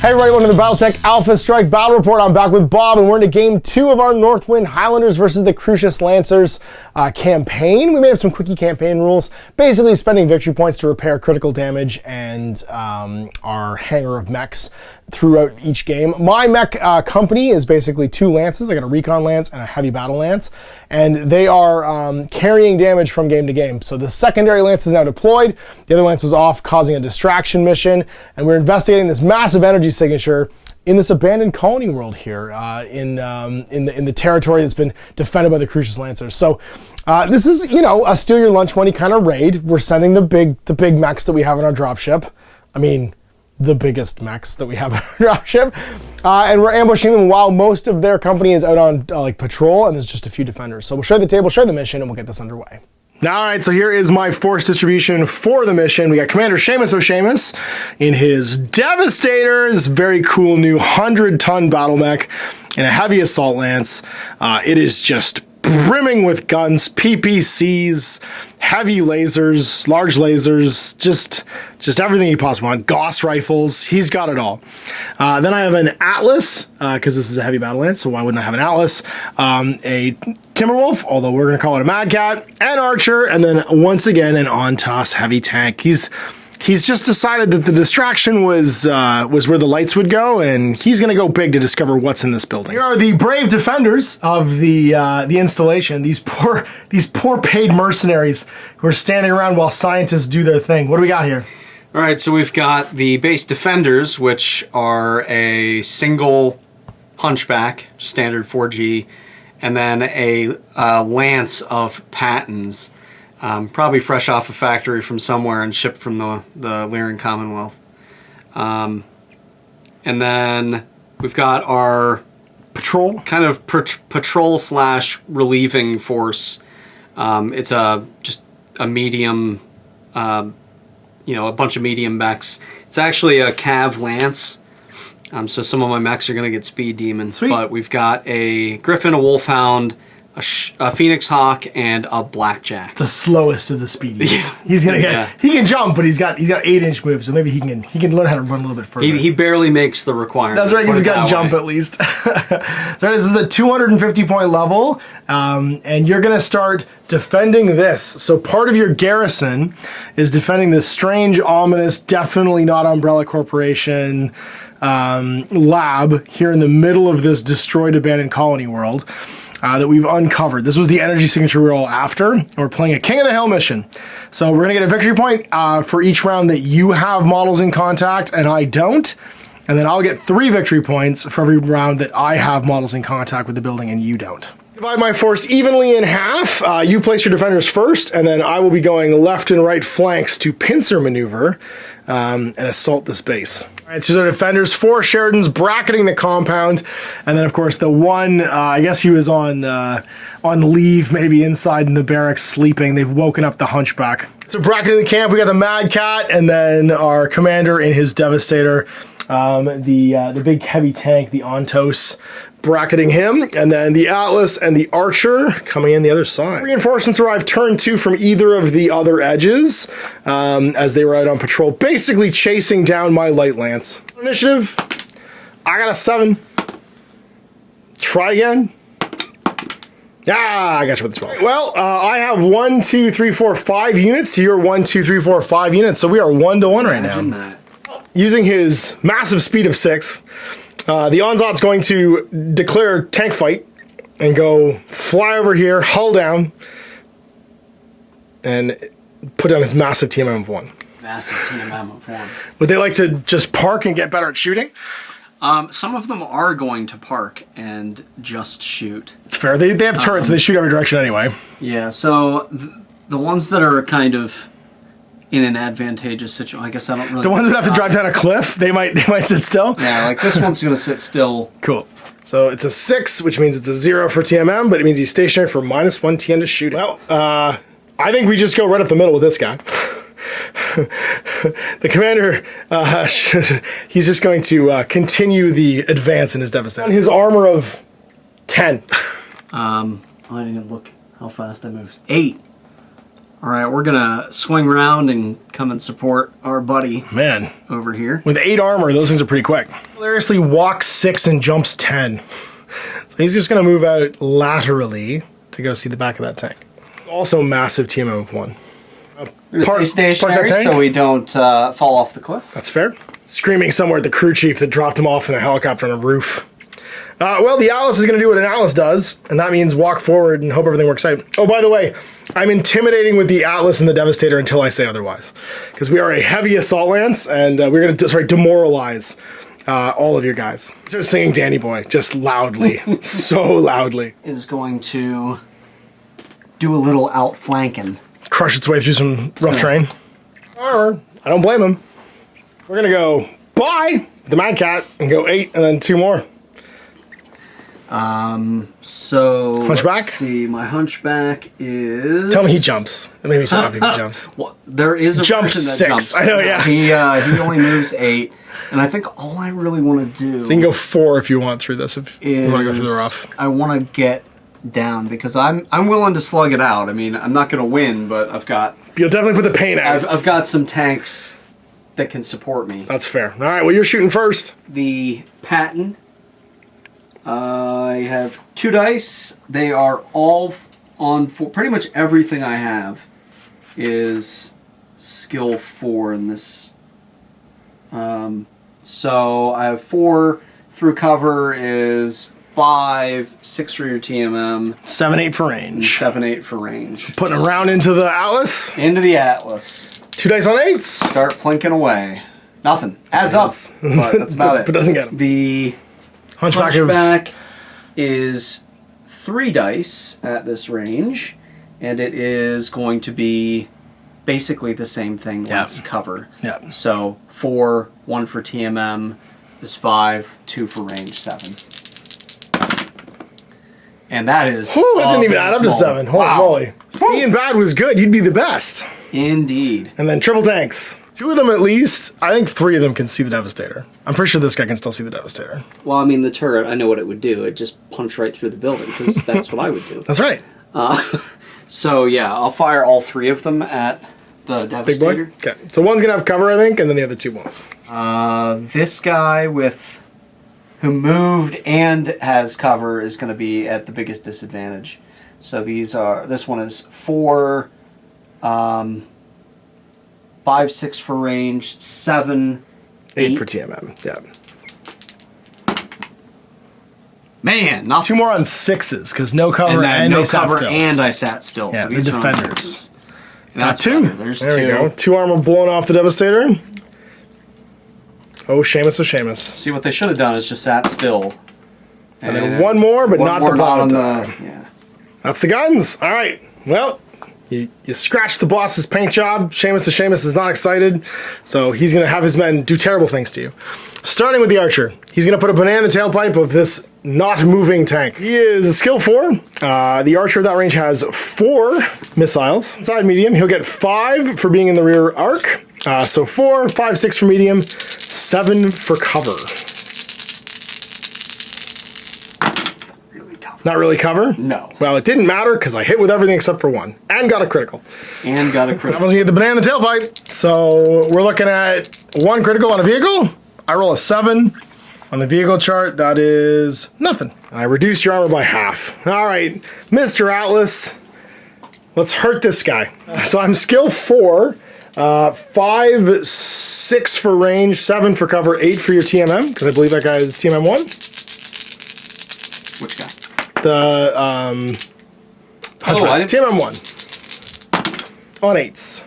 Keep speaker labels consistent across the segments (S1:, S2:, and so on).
S1: Hey everybody, welcome to the Battletech Alpha Strike Battle Report. I'm back with Bob, and we're into Game 2 of our Northwind Highlanders versus the Crucis Lancers campaign. We made up some quickie campaign rules, basically spending victory points to repair critical damage and our hangar of mechs throughout each game. My mech company is basically 2 lances. I got a recon lance and a heavy battle lance, and they are carrying damage from game to game. So the secondary lance is now deployed. The other lance was off causing a distraction mission, and we're investigating this massive energy signature in this abandoned colony world here in the territory that's been defended by the Crucis Lancers. So this is, you know, a steal your lunch money kind of raid. We're sending the big mechs that we have in our dropship. I mean, the biggest mechs that we have in our dropship, and we're ambushing them while most of their company is out on like patrol, and there's just a few defenders. So we'll share the table, share the mission, and we'll get this underway. All right, so here is my force distribution for the mission. We got Commander Seamus O'Seamus in his Devastator, this very cool new 100-ton battle mech, and a heavy assault lance. It is just brimming with guns, PPCs, heavy lasers, large lasers, just everything you possibly want. Gauss rifles, he's got it all. Then I have an Atlas, because this is a heavy battle lance, so why wouldn't I have an Atlas? A Timberwolf, although we're going to call it a Mad Cat, an Archer, and then once again an on-toss heavy tank. He's just decided that the distraction was where the lights would go, and he's going to go big to discover what's in this building. Here are the brave defenders of the installation. These poor paid mercenaries who are standing around while scientists do their thing. What do we got here?
S2: All right, so we've got the base defenders, which are a single hunchback, standard 4G, and then a lance of Pattons. Probably fresh off a factory from somewhere and shipped from the Lyran Commonwealth. And then we've got our
S1: Patrol?
S2: Kind of patrol slash relieving force. It's just a medium, a bunch of medium mechs. It's actually a Cav Lance. So some of my mechs are going to get speed demons.
S1: Sweet.
S2: But we've got a Griffin, a Wolfhound, a Phoenix Hawk, and a Blackjack.
S1: The slowest of the speedies.
S2: Yeah.
S1: He's gonna get. He can jump, but he's got 8-inch moves, so maybe he can learn how to run a little bit further.
S2: He barely makes the requirement.
S1: That's right. He's got to jump at least. So this is the 250-point level, and you're gonna start defending this. So part of your garrison is defending this strange, ominous, definitely not Umbrella Corporation lab here in the middle of this destroyed abandoned colony world. That we've uncovered. This was the energy signature we were all after, and we're playing a King of the Hill mission. So we're going to get a victory point for each round that you have models in contact and I don't, and then I'll get 3 victory points for every round that I have models in contact with the building and you don't. Divide my force evenly in half. You place your defenders first, and then I will be going left and right flanks to pincer maneuver and assault this base. All right, so our defenders, 4 Sheridans bracketing the compound, and then of course the one, I guess he was on leave, maybe inside in the barracks sleeping. They've woken up the hunchback. So bracketing the camp, we got the Mad Cat, and then our commander in his Devastator, the big heavy tank, the Ontos, bracketing him, and then the Atlas and the Archer coming in the other side. Reinforcements arrived turn 2 from either of the other edges as they were out on patrol, basically chasing down my light lance. Initiative, I got a 7. Try again. Ah, I got you with the 12. Well, I have 1, 2, 3, 4, 5 units to your 1, 2, 3, 4, 5 units, so we are 1-to-1 right now.
S2: Imagine that.
S1: Using his massive speed of 6, the Onzot's going to declare tank fight and go fly over here, hull down, and put down his massive TMM of 1.
S2: Massive TMM of 1.
S1: Would they like to just park and get better at shooting?
S2: Some of them are going to park and just shoot.
S1: Fair. They have turrets, so they shoot every direction anyway.
S2: Yeah, so the ones that are kind of in an advantageous situation, I guess I don't really...
S1: The ones that have to drive down a cliff, they might sit still?
S2: Yeah, like this one's going to sit still.
S1: Cool. So it's a 6, which means it's a 0 for TMM, but it means he's stationary for -1 TN to shooting. Well, I think we just go right up the middle with this guy. The commander, he's just going to continue the advance in his Devastator. On his armor of 10.
S2: I didn't look how fast I moved. 8. All right, we're gonna swing around and come and support our buddy
S1: Man,
S2: over here.
S1: with 8 armor, those things are pretty quick. Hilariously walks 6 and jumps 10. So he's just gonna move out laterally to go see the back of that tank. Also massive TMM of 1.
S2: We're gonna stay stationary so we don't fall off the cliff.
S1: That's fair. Screaming somewhere at the crew chief that dropped him off in a helicopter on a roof. Well, the Atlas is going to do what an Atlas does, and that means walk forward and hope everything works out. Oh, by the way, I'm intimidating with the Atlas and the Devastator until I say otherwise. Because we are a heavy assault lance, and we're going to demoralize all of your guys. Start singing Danny Boy, just loudly. So loudly.
S2: Is going to do a little outflanking.
S1: Crush its way through some rough terrain. Armor. I don't blame him. We're going to go bye, the Mad Cat, and go 8, and then 2 more.
S2: So
S1: Hunchback?
S2: let's see, my hunchback is.
S1: Tell me he jumps. It made me so happy if he jumps.
S2: Well, there is a
S1: Jumps
S2: version that
S1: 6.
S2: jumps.
S1: I know, yeah.
S2: He only moves 8, and I think all I really want to do.
S1: So you can go 4 if you want through this. If you want to go through the rough.
S2: I want to get down because I'm willing to slug it out. I mean, I'm not going to win, but I've got.
S1: You'll definitely put the pain out.
S2: I've got some tanks that can support me.
S1: That's fair. All right. Well, you're shooting first.
S2: The Patton. I have 2 dice. They are all on 4. Pretty much everything I have is skill 4 in this. So I have 4 through cover is 5, 6 for your TMM,
S1: 7-8 for
S2: and
S1: range.
S2: 7-8 for range.
S1: Putting a round into the Atlas.
S2: Into the Atlas.
S1: 2 dice on 8s.
S2: Start plinking away. Nothing. Adds up. But that's about it.
S1: But doesn't get them.
S2: The Hunchback is 3 dice at this range, and it is going to be basically the same thing, less cover.
S1: Yeah.
S2: So 4, 1 for TMM is 5, 2 for range, 7. And that is.
S1: Whew, that didn't even add up to 7. Holy moly. Ian Bad was good. You'd be the best.
S2: Indeed.
S1: And then triple tanks. 2 of them at least. I think 3 of them can see the Devastator. I'm pretty sure this guy can still see the Devastator.
S2: Well, I mean, the turret, I know what it would do. It'd just punch right through the building, because that's what I would do.
S1: That's right.
S2: So, yeah, I'll fire all 3 of them at the Devastator.
S1: Big boy? Okay. So one's going to have cover, I think, and then the other 2 won't.
S2: This guy who moved and has cover is going to be at the biggest disadvantage. So this one is 4, 5, 6 for range, 7,
S1: 8 for TMM. Yeah.
S2: Man, not
S1: 2 more on 6s because no cover and
S2: no
S1: they sat
S2: cover
S1: still.
S2: and I sat still.
S1: Yeah,
S2: so
S1: the
S2: these are on
S1: defenders.
S2: 6s. And that's
S1: 2.
S2: better. There's
S1: there
S2: 2.
S1: we go. 2 armor blown off the Devastator. Oh, Seamus, oh, Seamus.
S2: See, what they should have done is just sat still.
S1: And then 1 more, but not the bottom.
S2: Yeah.
S1: That's the guns. All right. Well, you scratched the boss's paint job. Seamus of Seamus is not excited, so he's going to have his men do terrible things to you. Starting with the archer. He's going to put a banana tailpipe of this not moving tank. He is a skill 4. The archer of that range has 4 missiles. Inside medium, he'll get 5 for being in the rear arc. So 4, 5, 6 for medium, 7 for cover. Not really cover?
S2: No.
S1: Well, it didn't matter because I hit with everything except for 1. And got a critical.
S2: And got a
S1: That
S2: critical.
S1: was when you get the banana tailpipe. So we're looking at 1 critical on a vehicle. I roll a 7. On the vehicle chart, that is nothing. I reduced your armor by half. All right, Mr. Atlas. Let's hurt this guy. So I'm skill 4. 5, 6 for range, 7 for cover, 8 for your TMM, because I believe that guy is TMM 1.
S2: Which guy?
S1: The
S2: I didn't.
S1: TMM 1 on 8s.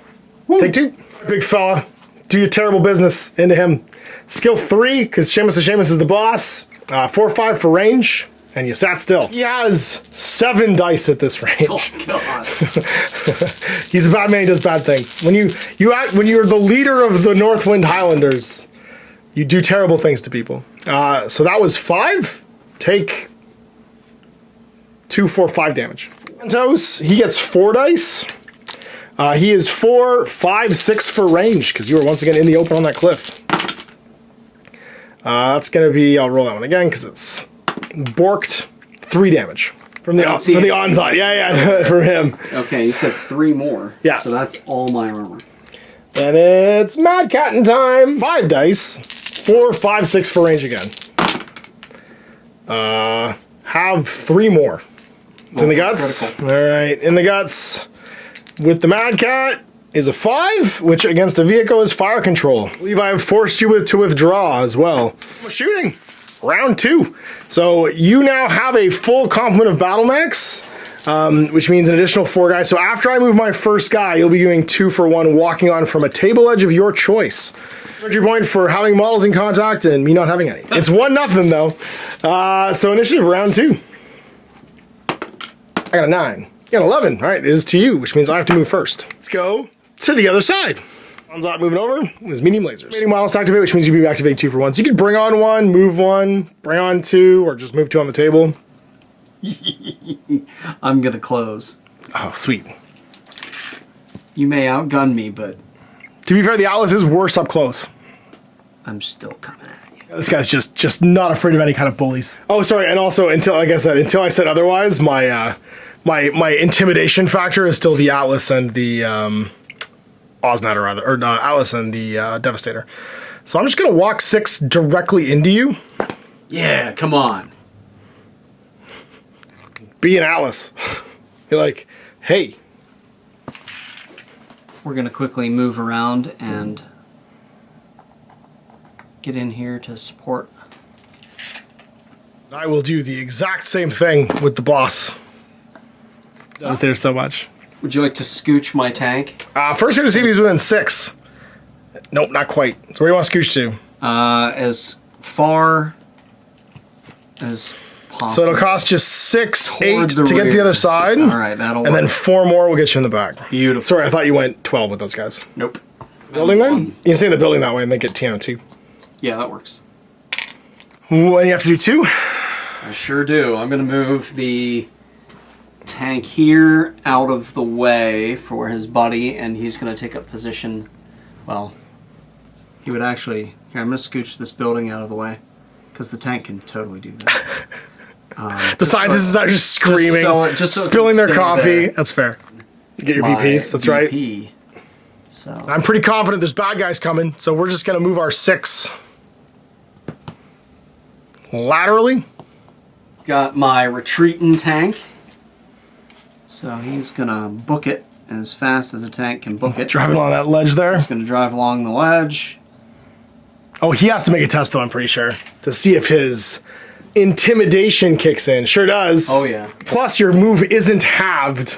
S2: Woo.
S1: Take 2. Big fella. Do your terrible business into him. Skill 3, because Seamus of Seamus is the boss. 4, 5 for range, and you sat still. He has 7 dice at this range.
S2: Oh, God.
S1: He's a bad man. He does bad things. When you're the leader of the Northwind Highlanders, you do terrible things to people. So that was 5. Take 2, 4, 5 damage. Santos, he gets 4 dice. He is 4, 5, 6 for range because you were once again in the open on that cliff. That's going to be, I'll roll that one again because it's borked. 3 damage. From the onslaught. Yeah, for him.
S2: Okay, you said 3 more.
S1: Yeah.
S2: So that's all my armor.
S1: And it's Mad Cattin' time. 5 dice. 4, 5, 6 for range again. Have 3 more. It's in the guts.
S2: Critical.
S1: All right, in the guts. With the Mad Cat is a 5, which against a vehicle is fire control. I believe I have forced you to withdraw as well. Shooting. Round 2. So you now have a full complement of battle mechs, which means an additional 4 guys. So after I move my first guy, you'll be doing 2 for 1, walking on from a table edge of your choice. Entry point for having models in contact and me not having any. It's 1-0 though. So initiative round 2. I got a 9. You got 11. All right, it is to you, which means I have to move first. Let's go to the other side. Onslaught moving over is medium lasers. Remaining models to activate, which means you'll be activating 2 for 1. So you could bring on 1, move 1, bring on 2, or just move 2 on the table.
S2: I'm gonna close.
S1: Oh, sweet.
S2: You may outgun me, but
S1: To be fair, the Atlas is worse up close.
S2: I'm still coming at you.
S1: This guy's just not afraid of any kind of bullies. Oh, sorry, and also until I said otherwise, my intimidation factor is still the Atlas and the Osnatter, rather, or Atlas and the Devastator. So I'm just gonna walk 6 directly into you.
S2: Yeah, come on.
S1: Be an Atlas. You're like, hey.
S2: We're gonna quickly move around and get in here to support.
S1: I will do the exact same thing with the boss. Devastator so much.
S2: Would you like to scooch my tank?
S1: First, you're gonna see if he's within 6. Nope, not quite. So where do you want to scooch to?
S2: As far as possible.
S1: So it'll cost you 6,
S2: Toward
S1: 8
S2: the
S1: to get to
S2: rear.
S1: the other side.
S2: All right, that'll
S1: And
S2: work.
S1: then 4 more will get you in the back.
S2: Beautiful.
S1: Sorry, I thought you went 12 with those guys.
S2: Nope.
S1: Building then?
S2: One.
S1: You can stay in the building that way and then get TNO 2.
S2: Yeah, that works.
S1: What do you have to do 2?
S2: I sure do. I'm gonna move the tank here out of the way for his buddy, and he's gonna take up position. Well, he would actually. Here, I'm gonna scooch this building out of the way because the tank can totally do that.
S1: The scientists are just screaming,
S2: just so it
S1: spilling
S2: can
S1: their
S2: stay
S1: coffee.
S2: there.
S1: That's fair. You get your
S2: My
S1: VPs. That's right.
S2: VP. So
S1: I'm pretty confident there's bad guys coming, so we're just gonna move our 6 laterally.
S2: got my retreating tank. So he's gonna book it as fast as a tank can book it.
S1: Driving along that ledge there.
S2: He's gonna drive along the ledge.
S1: Oh, he has to make a test though, I'm pretty sure, to see if his intimidation kicks in. Sure does.
S2: Oh yeah.
S1: Plus, your move isn't halved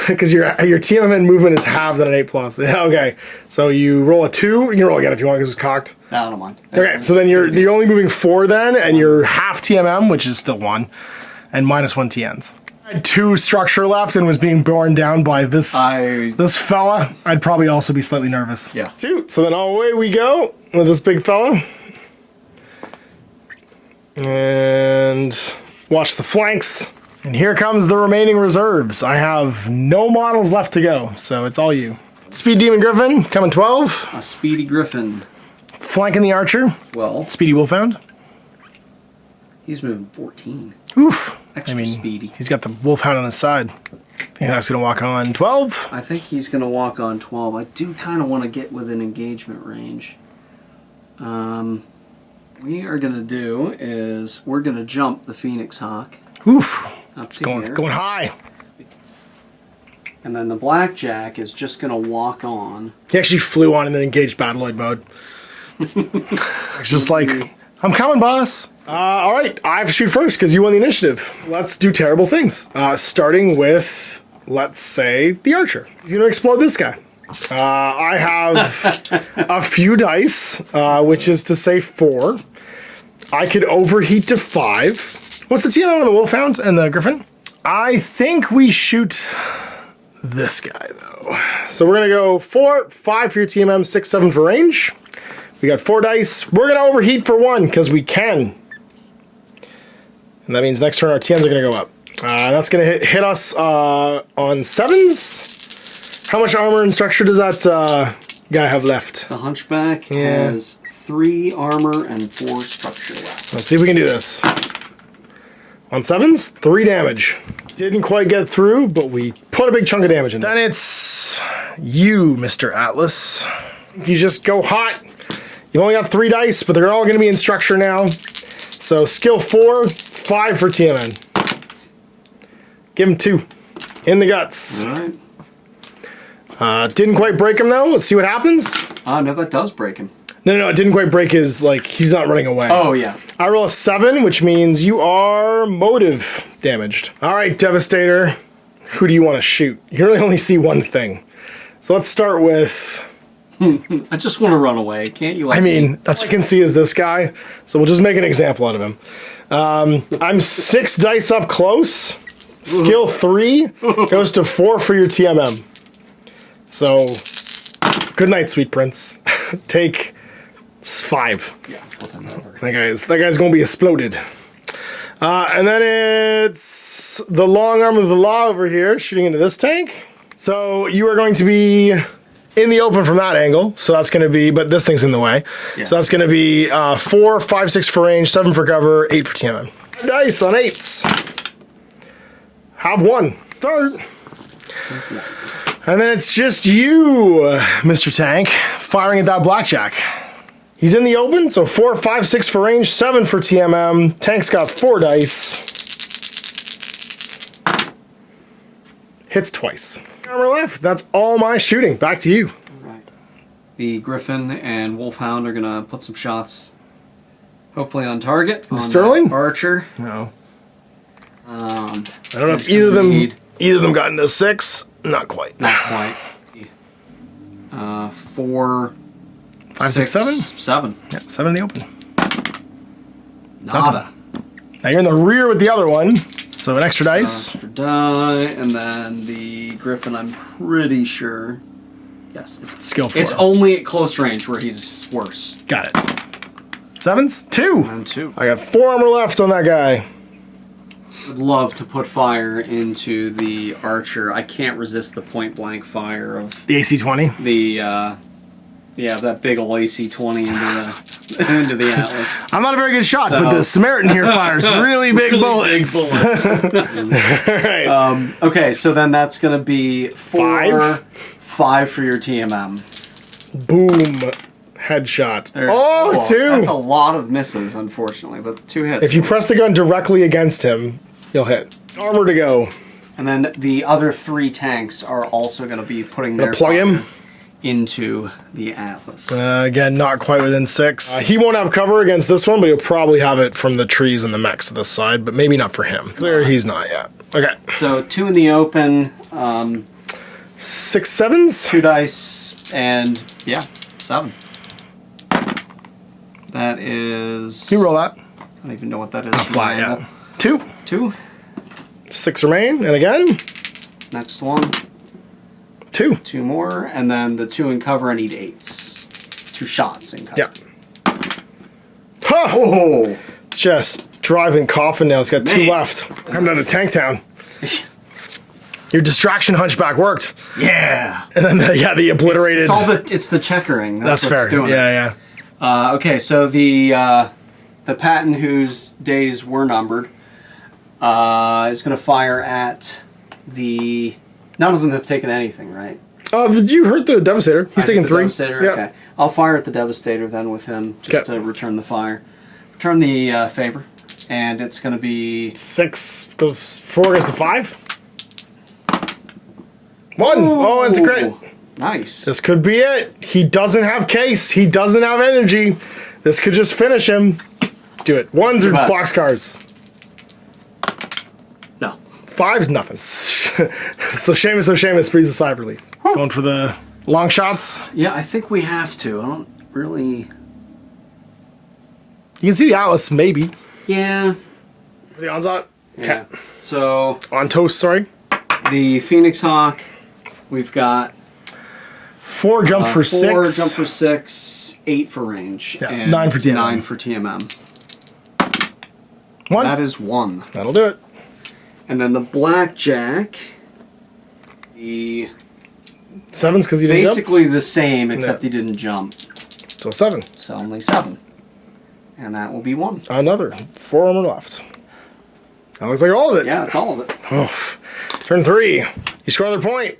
S1: because your TMM movement is halved at an 8+. Yeah, okay, so you roll a 2. You can roll again if you want because it's cocked.
S2: I don't mind.
S1: Okay, so then you're only moving 4 then, and you're half TMM, which is still 1, and -1 TNs. I had 2 structure left and was being borne down by this fella. I'd probably also be slightly nervous.
S2: Yeah.
S1: 2. So then away we go with this big fella. And watch the flanks. And here comes the remaining reserves. I have no models left to go, so it's all you. Speed Demon Griffin, coming 12.
S2: A Speedy Griffin.
S1: Flanking the Archer.
S2: Well,
S1: Speedy Wolfhound.
S2: he's moving 14.
S1: Oof.
S2: Extra speedy.
S1: He's got the Wolfhound on his side. I think that's going to walk on 12.
S2: I think he's going to walk on 12. I do kind of want to get within engagement range. We are going to do is we're going to jump the Phoenix Hawk
S1: Oof.
S2: up to
S1: Going high.
S2: And then the Blackjack is just going to walk on.
S1: He actually flew on and then engaged Battleoid mode. It's just like, I'm coming, boss. All right, I have to shoot first because you won the initiative. Let's do terrible things. Starting with, let's say, the Archer. He's going to explode this guy. I have a few dice, which is to say 4. I could overheat to 5. What's the TMO on the Wolfhound and the Griffin? I think we shoot this guy, though. So we're going to go 4, 5 for your TMM, 6, 7 for range. We got 4 dice. We're going to overheat for 1 because we can. And that means next turn our TNs are going to go up. That's going to hit us on 7s. How much armor and structure does that guy have left?
S2: The Hunchback has 3 armor and 4 structure left.
S1: Let's see if we can do this. 1, On 7s, 3 damage. Didn't quite get through, but we put a big chunk of damage in there. Then it's you, Mr. Atlas. You just go hot. You've only got 3 dice, but they're all going to be in structure now. So skill 4, 5 for TMN. Give him 2. In the guts.
S2: All right.
S1: Didn't quite break him, though. Let's see what happens.
S2: No, that does break him.
S1: No, it didn't quite break his, like, he's not running away.
S2: Oh, yeah.
S1: I roll a 7, which means you are motive damaged. All right, Devastator. Who do you want to shoot? You can really only see one thing. So let's start with...
S2: I just want to run away. Can't you?
S1: I mean, that's all I can see is this guy. So we'll just make an example out of him. I'm 6 dice up close. Skill 3 goes to 4 for your TMM. So, good night, sweet prince. Take 5.
S2: Yeah, flip him over.
S1: That guy's gonna be exploded. And then it's the long arm of the law over here shooting into this tank. So you are going to be in the open from that angle. So that's gonna be, but this thing's in the way. Yeah. So that's gonna be 4, 5, 6 for range, 7 for cover, 8 for TMM. Dice on 8s. Have 1. Start. And then it's just you, Mr. Tank, firing at that blackjack. He's in the open, so 4, 5, 6 for range, 7 for TMM. Tank's got 4 dice. Hits twice. Armor left. That's all my shooting. Back to you.
S2: All right. The Griffin and Wolfhound are gonna put some shots, hopefully on target. On
S1: Sterling?
S2: Archer.
S1: No.
S2: I
S1: don't know if either of them got into 6. Not quite.
S2: Not quite. 4,
S1: 5, 6, 7?
S2: 7.
S1: Yeah, 7 in the open.
S2: Nada.
S1: Now you're in the rear with the other one, so an extra dice.
S2: Extra die, and then the Griffin, I'm pretty sure. Yes, it's
S1: skill 4.
S2: It's only at close range where he's worse.
S1: Got it. 7s? 2.
S2: And 2.
S1: I got 4 armor left on that guy.
S2: Would love to put fire into the Archer. I can't resist the point blank fire of
S1: the AC-20.
S2: The that big ol' AC-20 into the Atlas.
S1: I'm not a very good shot, but the Samaritan here fires really big bullets.
S2: All right. Okay, so then that's gonna be 4, 5 for your TMM.
S1: Boom. Headshot.
S2: Well,
S1: 2.
S2: That's a lot of misses, unfortunately, but 2 hits.
S1: If you press the gun directly against him, you'll hit. Armor to go.
S2: And then the other 3 tanks are also going to be putting their
S1: plug him
S2: into the Atlas.
S1: Again, not quite within 6. He won't have cover against this one, but he'll probably have it from the trees and the mechs to this side, but maybe not for him. Clear, he's not yet. Okay.
S2: So 2 in the open.
S1: 6, 7s?
S2: 2 dice, and yeah, 7. That is...
S1: You roll that.
S2: I don't even know what that is.
S1: Flat, yeah. 2.
S2: 2.
S1: 6 remain, and again.
S2: Next one.
S1: 2.
S2: 2 more, and then the 2 in cover, I need 8s. 2 shots in cover.
S1: Yeah. Huh! Oh! Just driving coffin now. It's got 2 left. Coming out of Tank Town. Your distraction hunchback worked.
S2: Yeah.
S1: And then the obliterated.
S2: It's the checkering.
S1: That's fair.
S2: Doing
S1: yeah.
S2: Okay, so the Patton whose days were numbered is going to fire at the... None of them have taken anything, right?
S1: Did you hurt the Devastator? He's taking 3.
S2: Devastator? Yeah. Okay. I'll fire at the Devastator then with him, just to return the fire. Return the favor, and it's going to be... 6
S1: goes 4 goes to 5? 1!
S2: Ooh.
S1: Oh, it's a crit.
S2: Nice.
S1: This could be it. He doesn't have case. He doesn't have energy. This could just finish him. Do it. 1s are boxcars.
S2: No.
S1: 5's nothing. So Seamus breathes a sigh of relief. Going for the long shots?
S2: Yeah, I think we have to. I don't really...
S1: You can see the Atlas, maybe.
S2: Yeah.
S1: The Onslaught?
S2: Yeah. So...
S1: On toast, sorry.
S2: The Phoenix Hawk, we've got...
S1: 4 jump for 6.
S2: 4 jump for 6, 8 for range.
S1: Yeah,
S2: and
S1: 9 for TMM.
S2: 9 for TMM.
S1: 1.
S2: That is 1.
S1: That'll do it.
S2: And then the Blackjack, the
S1: 7's because he didn't jump?
S2: basically the same, except he didn't jump.
S1: So 7.
S2: So only 7. And that will be 1.
S1: Another. 4 armor left. That looks like all of it.
S2: Yeah, it's all of it.
S1: Oh. Turn 3. You score another point.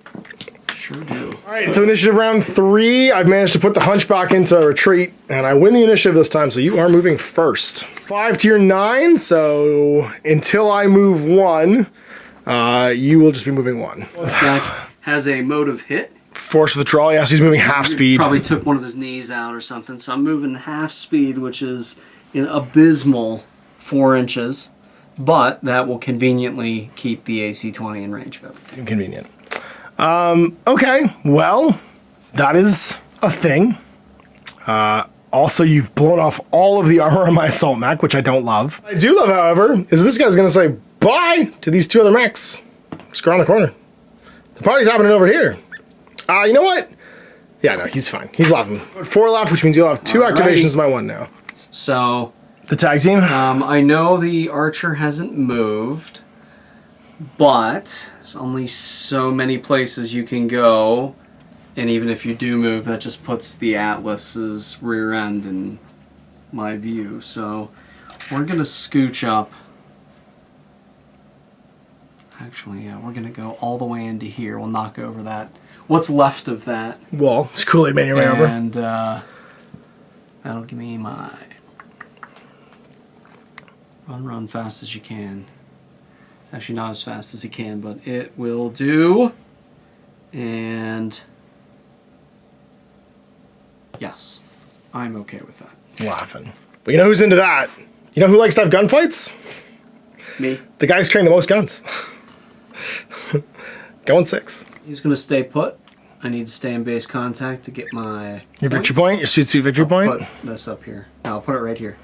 S2: Sure do.
S1: All right, so initiative round 3. I've managed to put the hunchback into retreat, and I win the initiative this time, so you are moving first. 5 to your 9, so until I move 1, you will just be moving 1.
S2: This guy has a motive hit.
S1: Force withdrawal, yes, he's moving half speed.
S2: Probably took one of his knees out or something, so I'm moving half speed, which is an abysmal 4 inches, but that will conveniently keep the AC 20 in range of everything.
S1: Inconvenient. Okay, well, that is a thing. Also, you've blown off all of the armor on my assault mech, which I don't love. I do love, however, is this guy's going to say bye to these 2 other mechs. Just around the corner. The party's happening over here. You know what? Yeah, no, he's fine. He's laughing. 4 left, which means you'll have 2 activations of my 1 now.
S2: So,
S1: the tag team?
S2: I know the archer hasn't moved, but there's only so many places you can go, and even if you do move, that just puts the Atlas's rear end in my view. So we're going to scooch up. Actually, yeah, we're going to go all the way into here. We'll knock over that. What's left of that
S1: wall. It's Kool-Aid Man your way over.
S2: And that'll give me my... Run fast as you can. It's actually not as fast as you can, but it will do. And yes, I'm okay with that.
S1: Laughing. But you know who's into that? You know who likes to have gunfights?
S2: Me.
S1: The guy who's carrying the most guns. Going 6.
S2: He's going to stay put. I need to stay in base contact to get my...
S1: Your victory point? Your sweet victory point?
S2: Put this up here. No, I'll put it right here.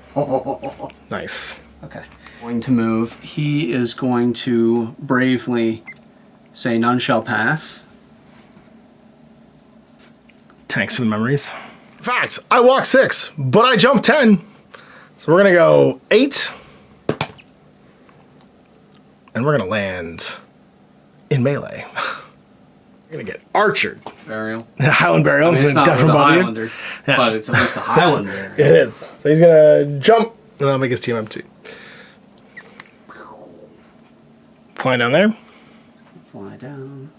S1: Nice.
S2: Okay. Going to move. He is going to bravely say none shall pass.
S1: Thanks for the memories. In fact, I walk 6, but I jump 10. So we're going to go 8. And we're going to land in melee. We're going to get archered.
S2: Burial.
S1: Highland burial.
S2: I mean, it's not
S1: Death
S2: with the
S1: from body.
S2: Highlander, but it's at least the Highlander.
S1: It is. So he's going to jump, and I'll make his team empty. Fly down there.
S2: Fly down.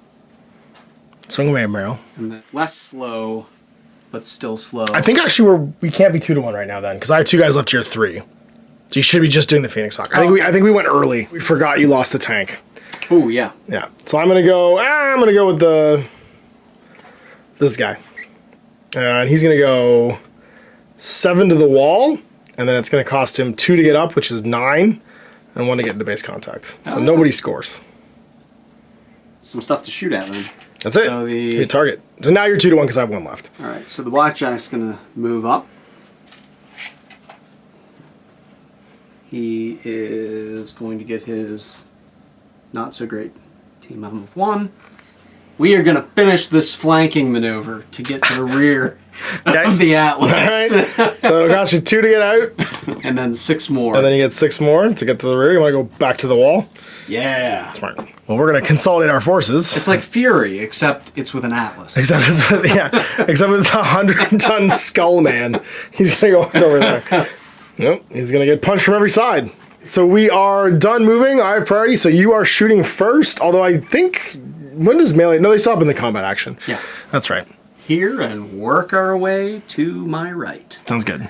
S1: Swing away, barrel.
S2: And then less slow, but still slow.
S1: I think actually we can't be 2 to 1 right now then, because I have 2 guys left here 3. So you should be just doing the Phoenix Hawk. I think we went early. We forgot you lost the tank.
S2: Oh yeah.
S1: Yeah. So I'm gonna go. I'm gonna go with this guy, and he's gonna go 7 to the wall, and then it's gonna cost him 2 to get up, which is 9, and 1 to get into base contact. So nobody scores.
S2: Some stuff to shoot at then.
S1: That's it.
S2: So
S1: Good target. So now you're 2 to 1 because I have 1 left.
S2: All right. So the blackjack's gonna move up. He is going to get his not so great team of 1. We are going to finish this flanking maneuver to get to the rear of the Atlas.
S1: All right. So it costs you 2 to get out.
S2: And then 6 more.
S1: And then you get 6 more to get to the rear. You want to go back to the wall?
S2: Yeah.
S1: Smart. Well, we're going to consolidate our forces.
S2: It's like Fury, except it's with an Atlas.
S1: Except it's with, except with a 100-ton skull man. He's going to go right over there. Nope. He's going to get punched from every side. So we are done moving. I have priority, so you are shooting first. Although I think... When does melee... No, they stop in the combat action.
S2: Yeah.
S1: That's right.
S2: Here and work our way to my right.
S1: Sounds good.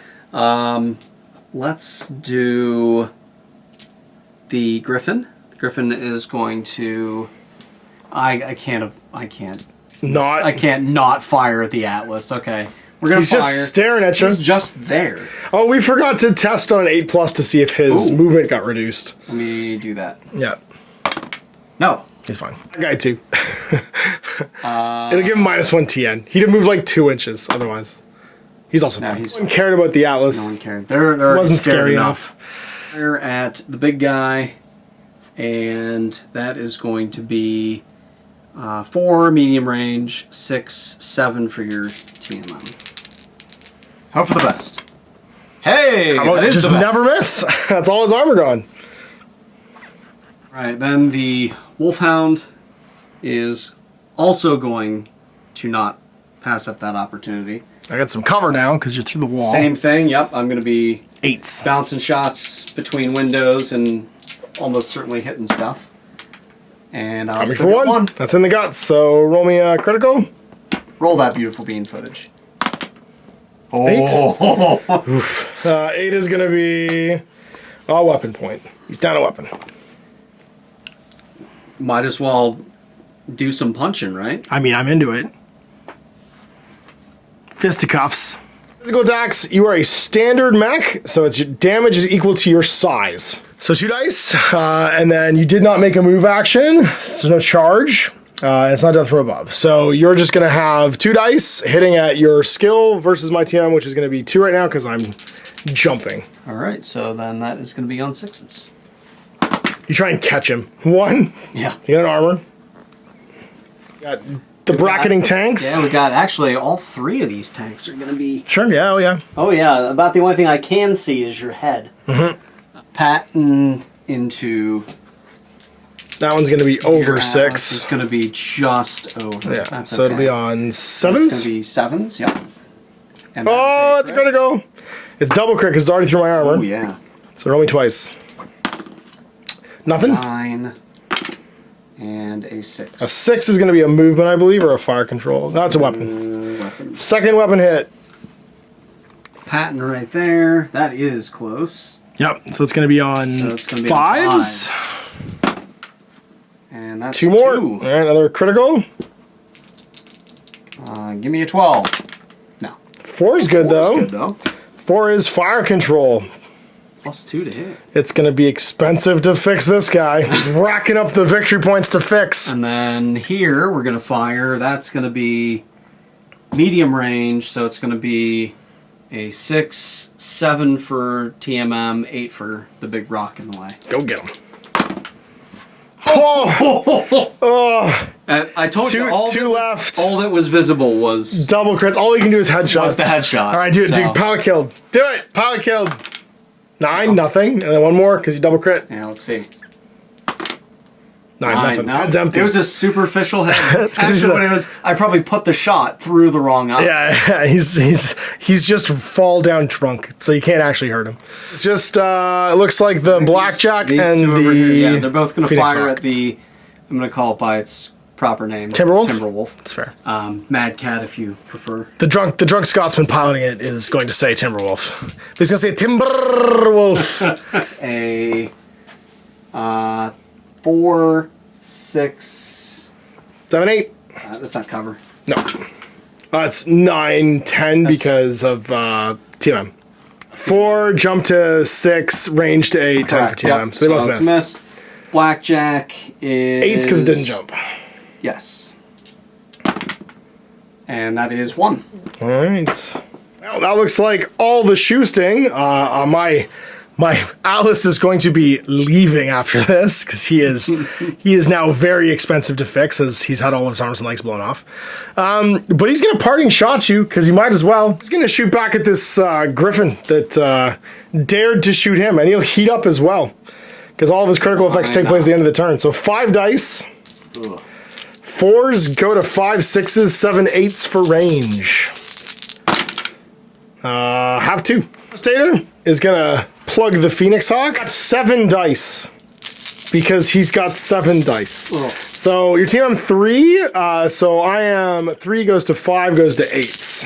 S2: Let's do the Griffin. The Griffin is going to... I can't not fire at the Atlas. Okay. We're going to fire.
S1: He's just staring at you.
S2: He's just there.
S1: Oh, we forgot to test on an 8+ to see if his movement got reduced.
S2: Let me do that.
S1: Yeah.
S2: No.
S1: He's fine. That guy too. It'll give him -1 TN. He'd have moved like 2 inches otherwise. He's also fine. No one cared about the Atlas.
S2: No one cared. They're
S1: wasn't scary enough.
S2: Fire at the big guy, and that is going to be 4 medium range, 6, 7 for your TMM. Hope for the best. Hey, that is
S1: just
S2: the best.
S1: Never miss. That's all his armor gone.
S2: Right, then the Wolfhound is also going to not pass up that opportunity.
S1: I got some cover now because you're through the wall.
S2: Same thing, yep. I'm going to be
S1: 8s.
S2: bouncing shots between windows and almost certainly hitting stuff. And I'll
S1: Coming
S2: still
S1: for
S2: get
S1: one. That's in the guts. So roll me a critical.
S2: Roll that beautiful bean footage.
S1: Eight.
S2: Oh.
S1: Oof. 8 is going to be a weapon point. He's down a weapon.
S2: Might as well do some punching, right?
S1: I mean, I'm into it. Fisticuffs. Physical attacks, you are a standard mech, so its damage is equal to your size. So 2 dice, and then you did not make a move action, so no charge. It's not death from above. So you're just going to have 2 dice hitting at your skill versus my TM, which is going to be 2 right now because I'm jumping.
S2: All right, so then that is going to be on 6s.
S1: You try and catch him. 1.
S2: Yeah.
S1: You got an armor. You got the bracketing tanks.
S2: Yeah, we got actually all 3 of these tanks are going to be...
S1: Sure, yeah, oh yeah.
S2: Oh yeah, about the only thing I can see is your head. Mm-hmm. Patton into...
S1: That one's going to be over 6.
S2: It's going to be just over.
S1: Yeah,
S2: That's
S1: so
S2: okay.
S1: it'll be on 7s.
S2: It's going to be 7s, yeah. And
S1: Oh, that's a critical. It's double crit because it's already through my armor.
S2: Oh, yeah.
S1: So roll me twice. Nothing?
S2: 9 and a 6.
S1: A 6 is going to be a movement, I believe, or a fire control. That's a weapon.
S2: Weapon.
S1: Second weapon hit.
S2: Patton right there. That is close.
S1: Yep, so it's going to be on
S2: So it's going to be
S1: 5s.
S2: on 5. And that's
S1: 2 more.
S2: 2.
S1: All right, another critical.
S2: Give me a 12. No.
S1: 4 is good, though.
S2: Good, though.
S1: 4 is fire control.
S2: Plus 2 to hit.
S1: It's going to be expensive to fix this guy. He's racking up the victory points to fix.
S2: And then here we're going to fire. That's going to be medium range, so it's going to be a 6, 7 for TMM, 8 for the big rock in the way.
S1: Go get him. Oh! Oh!
S2: I told
S1: Two-
S2: you all
S1: two left.
S2: All that was visible was
S1: Double crits. All you can do is headshots.
S2: was the headshot.
S1: All right, do it.
S2: so-
S1: Do power killed. Do it. Power killed. 9, nothing. And then 1 more because you double crit.
S2: Yeah, let's see.
S1: 9, nothing.
S2: No,
S1: Head's empty.
S2: it was a superficial head.
S1: 'cause he's
S2: Actually,
S1: a-
S2: what it was, I probably put the shot through the wrong eye.
S1: Yeah, he's just fall down drunk, so you can't actually hurt him. It's just it looks like the blackjack
S2: These
S1: and
S2: two over
S1: the
S2: here, yeah, they're both going to
S1: Phoenix
S2: fire
S1: Hawk.
S2: at the. I'm going to call it by its proper name.
S1: Timberwolf?
S2: Timberwolf.
S1: That's fair.
S2: Mad Cat, if you prefer.
S1: The drunk Scotsman piloting it is going to say Timberwolf. He's going to say Timberwolf.
S2: A 4, 6.
S1: 7, 8.
S2: That's not cover.
S1: No. It's 9, 10 because of TMM. 4, jump to 6, range to 8, 10 for
S2: Correct,
S1: TMM.
S2: yep.
S1: So they both
S2: it's
S1: miss.
S2: missed. Blackjack is
S1: 8's because it didn't jump.
S2: Yes. And that is 1.
S1: All right. Well, that looks like all the shoesting. My Alice is going to be leaving after this because he is now very expensive to fix as he's had all of his arms and legs blown off. But he's gonna parting shot you because he might as well. He's gonna shoot back at this Griffin that dared to shoot him, and he'll heat up as well because all of his critical effects take place at the end of the turn. So 5 dice.
S2: Ugh.
S1: 4s go to 5, 6s, 7, 8s for range. Have 2. Devastator is gonna plug the Phoenix Hawk. 7 dice because he's got 7 dice.
S2: Ugh.
S1: So your team on 3. So I am 3 goes to 5 goes to 8s.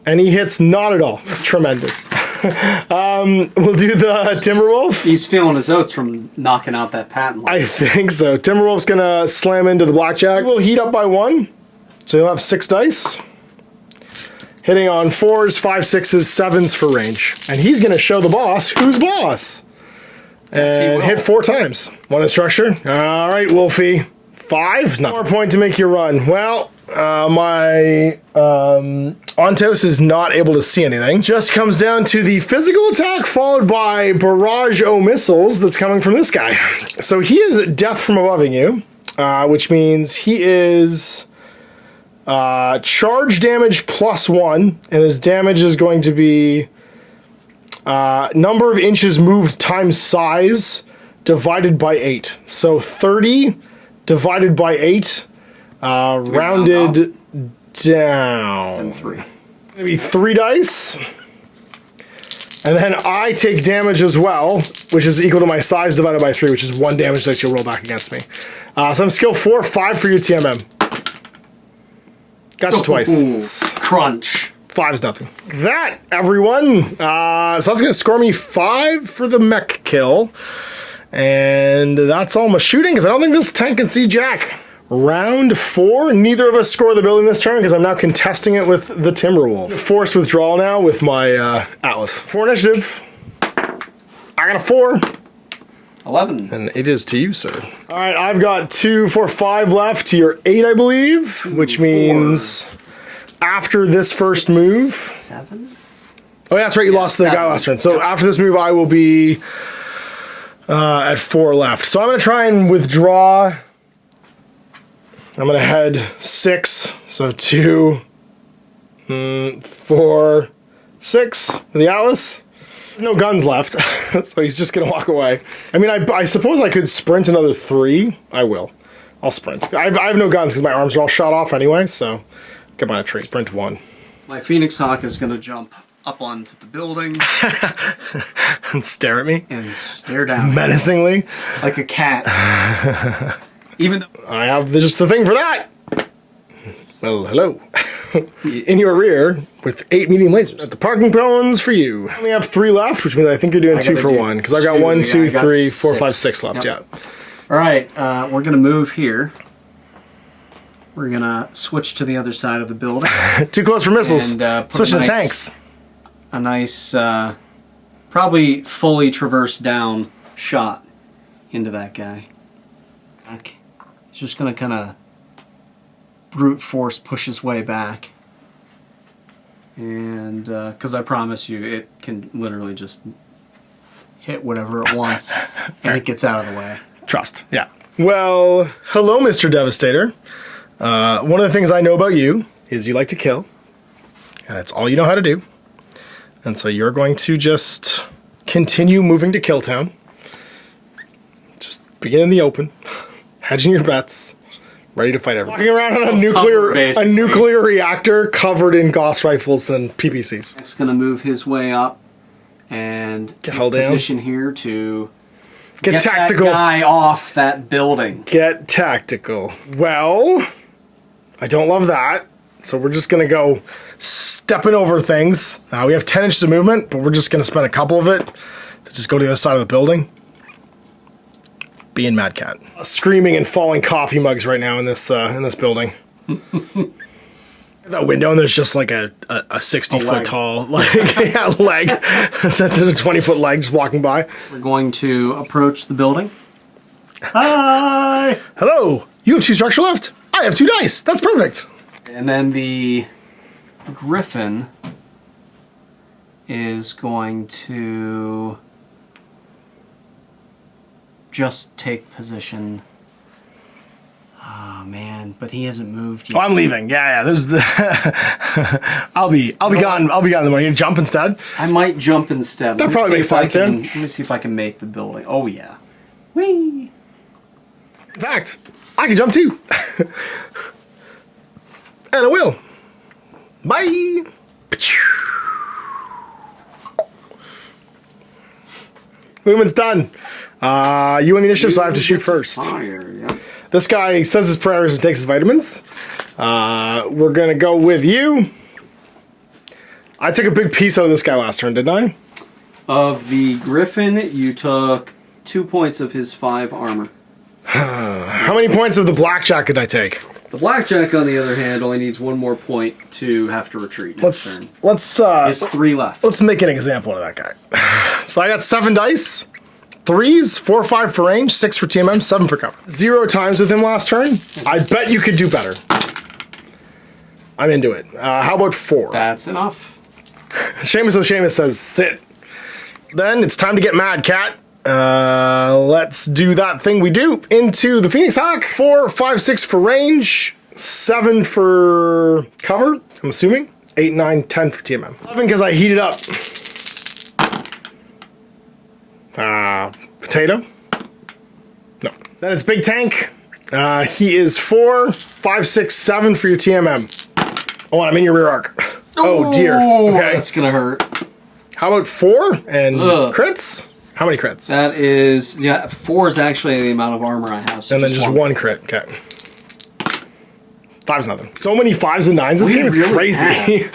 S1: And he hits not at all. It's tremendous. We'll do the Timberwolf.
S2: He's feeling his oats from knocking out that patent.
S1: I think so. Timberwolf's gonna slam into the blackjack. We'll heat up by 1. So he'll have 6 dice. Hitting on 4s, 5, 6s, 7s for range. And he's gonna show the boss who's boss.
S2: Yes, he
S1: And
S2: will.
S1: hit 4 times. 1 instructor. All right, Wolfie. 5. Nothing. More point to make you run. Well, my Ontos is not able to see anything. Just comes down to the physical attack followed by barrage o missiles that's coming from this guy. So he is death from aboving you, which means he is charge damage +1, and his damage is going to be number of inches moved times size divided by 8. So 30 divided by 8, rounded down.
S2: And 3.
S1: Maybe 3 dice. And then I take damage as well, which is equal to my size divided by 3, which is 1 damage dice you'll roll back against me. So I'm skill 4, 5 for you, TMM. Got you twice.
S2: Crunch.
S1: 5's nothing. That, everyone. So that's going to score me 5 for the mech kill. And that's all my shooting, because I don't think this tank can see Jack. Round 4. Neither of us score the building this turn, because I'm now contesting it with the Timberwolf. Forced withdrawal now with my Atlas. 4 initiative. I got a 4.
S2: 11.
S1: And it is to you, sir. All right, I've got 2, 4, 5 left to your 8, I believe, which means after this first move.
S2: 7?
S1: Oh, yeah, that's right. You lost the guy last turn. So after this move, I will be at 4 left. So I'm going to try and withdraw. I'm going to head 6. So 2, 4, 6 with the Atlas. No guns left, so he's just gonna walk away. I mean, I suppose I could sprint another 3. I will. I'll sprint. I have no guns because my arms are all shot off anyway, so get by a tree. Sprint 1.
S2: My Phoenix Hawk is gonna jump up onto the building
S1: and stare at me.
S2: And stare down
S1: menacingly.
S2: Like a cat. Even though
S1: I have just the thing for that. Well, hello. In your rear with 8 medium lasers. At the parking bones for you. I only have 3 left, which means I think you're doing 2 for 1. Because I've got 1, 2, 3, 4, 5, 6 left. Yep.
S2: Yeah. All right, we're gonna move here. We're gonna switch to the other side of the building.
S1: Too close for missiles.
S2: And
S1: switch to the tanks.
S2: A nice, probably fully traverse down shot into that guy. He's just gonna kind of brute force push his way back, and because I promise you it can literally just hit whatever it wants and it gets out of the way.
S1: Trust. Yeah. Well, hello, Mr. Devastator. One of the things I know about you is you like to kill, and that's all you know how to do. And so you're going to just continue moving to Kill Town. Just begin in the open, hedging your bets. Ready to fight everyone. Walking around on a nuclear reactor covered in Gauss rifles and PPCs.
S2: He's gonna move his way up and
S1: get held down.
S2: Position here to
S1: get tactical.
S2: That guy off that building.
S1: Get tactical. Well, I don't love that. So we're just gonna go stepping over things. We have 10 inches of movement, but we're just gonna spend a couple of it to just go to the other side of the building. Being Mad Cat. Screaming and falling coffee mugs right now in this building. That window, and there's just like a 60-foot tall leg. There's a 20-foot leg just walking by.
S2: We're going to approach the building. Hi!
S1: Hello! You have 2 structure left? I have 2 dice. That's perfect.
S2: And then the Griffin is going to just take position. Oh man, but he hasn't moved yet.
S1: Oh, I'm leaving. Yeah. There's the. I'll be gone. I'll be gone in the morning. You jump instead.
S2: I might jump instead.
S1: That probably makes sense.
S2: Let me see if I can make the building. Oh yeah. Whee!
S1: In fact, I can jump too. And I will. Bye. Movement's done. You win the initiative, so I have to shoot first.
S2: Fire, yeah.
S1: This guy says his prayers and takes his vitamins. We're gonna go with you. I took a big piece out of this guy last turn, didn't I?
S2: Of the Griffin, you took 2 points of his 5 armor.
S1: How many points of the blackjack did I take?
S2: The blackjack, on the other hand, only needs 1 more point to have to retreat.
S1: Let's
S2: There's 3 left.
S1: Let's make an example of that guy. So I got 7 dice. 3s, 4, 5 for range, 6 for TMM, 7 for cover. 0 times with him last turn. I bet you could do better. I'm into it. How about 4?
S2: That's enough.
S1: Seamus says sit. Then it's time to get mad, Cat. Let's do that thing we do into the Phoenix Hawk. 4, 5, 6 for range, 7 for cover, I'm assuming. 8, 9, 10 for TMM. 11 because I heated up. Potato? No. Then it's Big Tank. He is 4, 5, 6, 7 for your TMM. Oh, I'm in your rear arc. Oh dear. Okay.
S2: That's gonna hurt.
S1: How about 4 and
S2: Ugh.
S1: crits? How many crits?
S2: That is, yeah, 4 is actually the amount of armor I have. So
S1: and then just one crit. Okay. 5's nothing. So many 5s and 9s this game. It's crazy.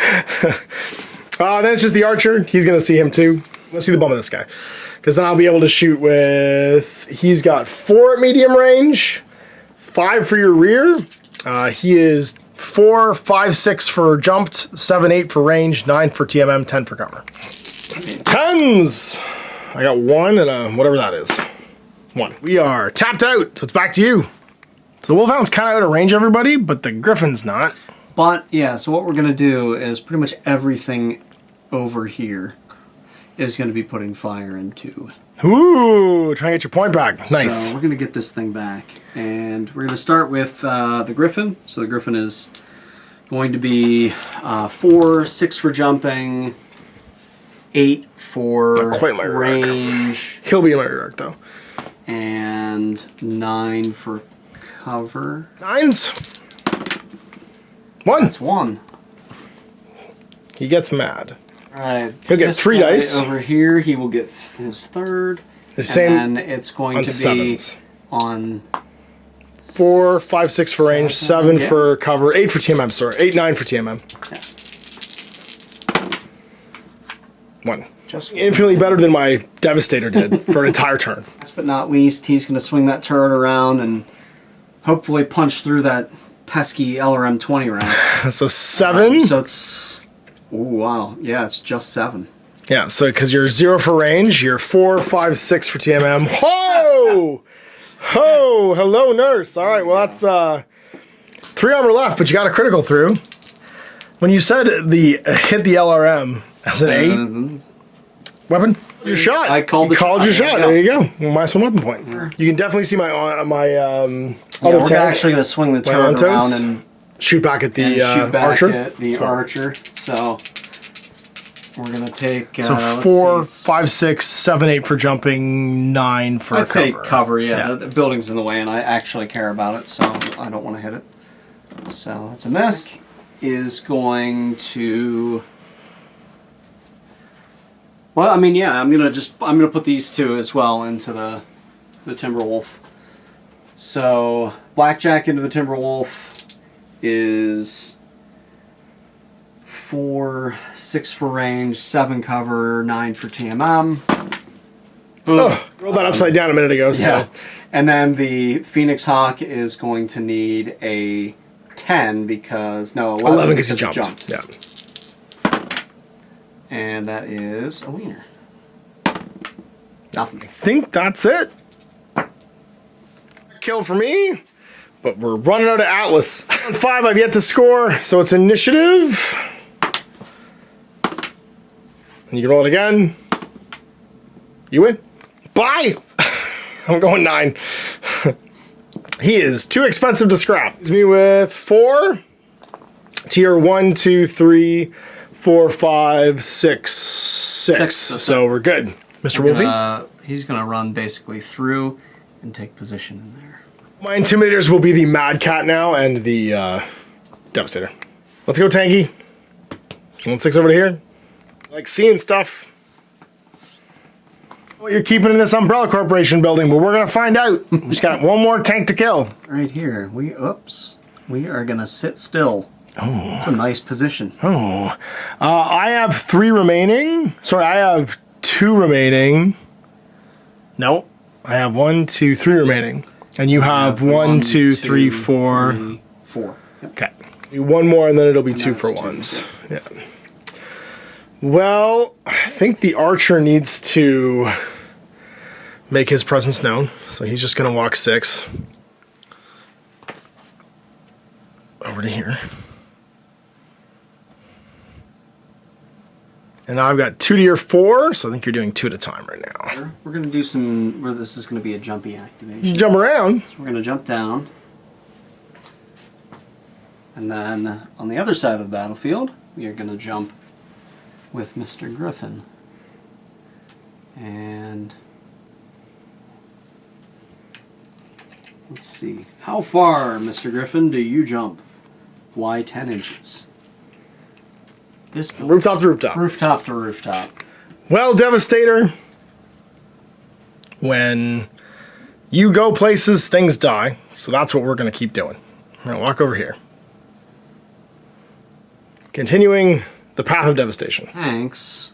S1: Then it's just the archer. He's going to see him too. Let's see the bum of this guy. Because then I'll be able to shoot with... He's got 4 at medium range. 5 for your rear. He is 4, 5, 6 for jumped. 7, 8 for range. 9 for TMM. 10 for cover. 10s! I got 1 and whatever that is. 1. We are tapped out, so it's back to you. So the Wolfhound's kind of out of range, everybody, but the Griffin's not.
S2: But, yeah, so what we're going to do is pretty much everything over here is going to be putting fire into.
S1: Ooh, trying to get your point back. Nice.
S2: So we're going to get this thing back. And we're going to start with the Griffin. So the Griffin is going to be 4, 6 for jumping, 8 for
S1: Not quite my
S2: range.
S1: He'll be in my arc, though.
S2: And 9 for cover.
S1: 9s. 1.
S2: That's 1.
S1: He gets mad.
S2: Right.
S1: He'll get 3 dice.
S2: Over here, he will get his 3rd.
S1: The same.
S2: And then it's going
S1: on
S2: to
S1: 7s.
S2: be on
S1: 4, 5, 6 for range, 7 for cover, 8 for TMM, sorry. 8, 9 for TMM.
S2: Yeah.
S1: 1. Just infinitely better than my Devastator did for an entire turn.
S2: Last but not least, he's going to swing that turret around and hopefully punch through that pesky LRM 20 round.
S1: So 7.
S2: So it's... Oh, wow. Yeah, it's just 7.
S1: Yeah, so because you're 0 for range, you're 4, 5, 6 for TMM. Ho! Ho! Hello, nurse. All right, well, that's 3 armor left, but you got a critical through. When you said the hit the LRM as an 8 weapon, your shot.
S2: I called
S1: you called your shot. There you go. Minus 1 weapon point.
S2: Yeah.
S1: You can definitely see my other
S2: we're
S1: tank.
S2: actually going to swing the turret around and
S1: shoot back at the
S2: shoot back
S1: archer.
S2: At the archer. So we're going to take...
S1: So 4, 5, 6, 7, 8 for jumping, 9 for
S2: I'd
S1: cover.
S2: say cover, yeah. The building's in the way and I actually care about it, so I don't want to hit it. So that's a miss. Is going to... Well, I mean, yeah, I'm gonna put these 2 as well into the Timberwolf. So Blackjack into the Timberwolf is 4, 6 for range, 7 cover, 9 for TMM.
S1: Oh, rolled that upside down a minute ago.
S2: Yeah.
S1: So.
S2: And then the Phoenix Hawk is going to need a 10 because... No, 11 because he jumped.
S1: Yeah.
S2: And that is a wiener. Nothing.
S1: I think that's it. Kill for me, but we're running out of Atlas. On 5, I've yet to score, so it's initiative. And you can roll it again. You win. Bye! I'm going 9. He is too expensive to scrap. Leaves me with 4. Tier 1, 2, 3, 4, 5, 6. So we're good. Mr. Wolfie?
S2: He's going to run basically through and take position in there.
S1: My Intimidators will be the Mad Cat now and the Devastator. Let's go, Tanky. 1-6 over to here. Like seeing stuff. Well, you're keeping in this Umbrella Corporation building, but we're going to find out. We just got 1 more tank to kill.
S2: Right here. We are going to sit still. Oh. It's a nice position.
S1: Oh. I have 3 remaining. Sorry, I have 2 remaining. No. I have 1, 2, 3 remaining. And you have 1, 2, 3, 4.
S2: 4. Yep.
S1: Okay. 1 more and then it'll be 2 for 1s. Yeah. Well, I think the archer needs to make his presence known. So he's just going to walk 6 over to here. And now I've got 2 to your 4, so I think you're doing 2 at a time right now.
S2: We're going to do some, where this is going to be a jumpy activation.
S1: You jump around.
S2: So we're going to jump down. And then on the other side of the battlefield, we are going to jump with Mr. Griffin. And let's see. How far, Mr. Griffin, do you jump? Why 10 inches? This
S1: rooftop to rooftop.
S2: Rooftop to rooftop.
S1: Well, Devastator, when you go places, things die. So that's what we're going to keep doing. I'm going to walk over here. Continuing the path of devastation.
S2: Tanks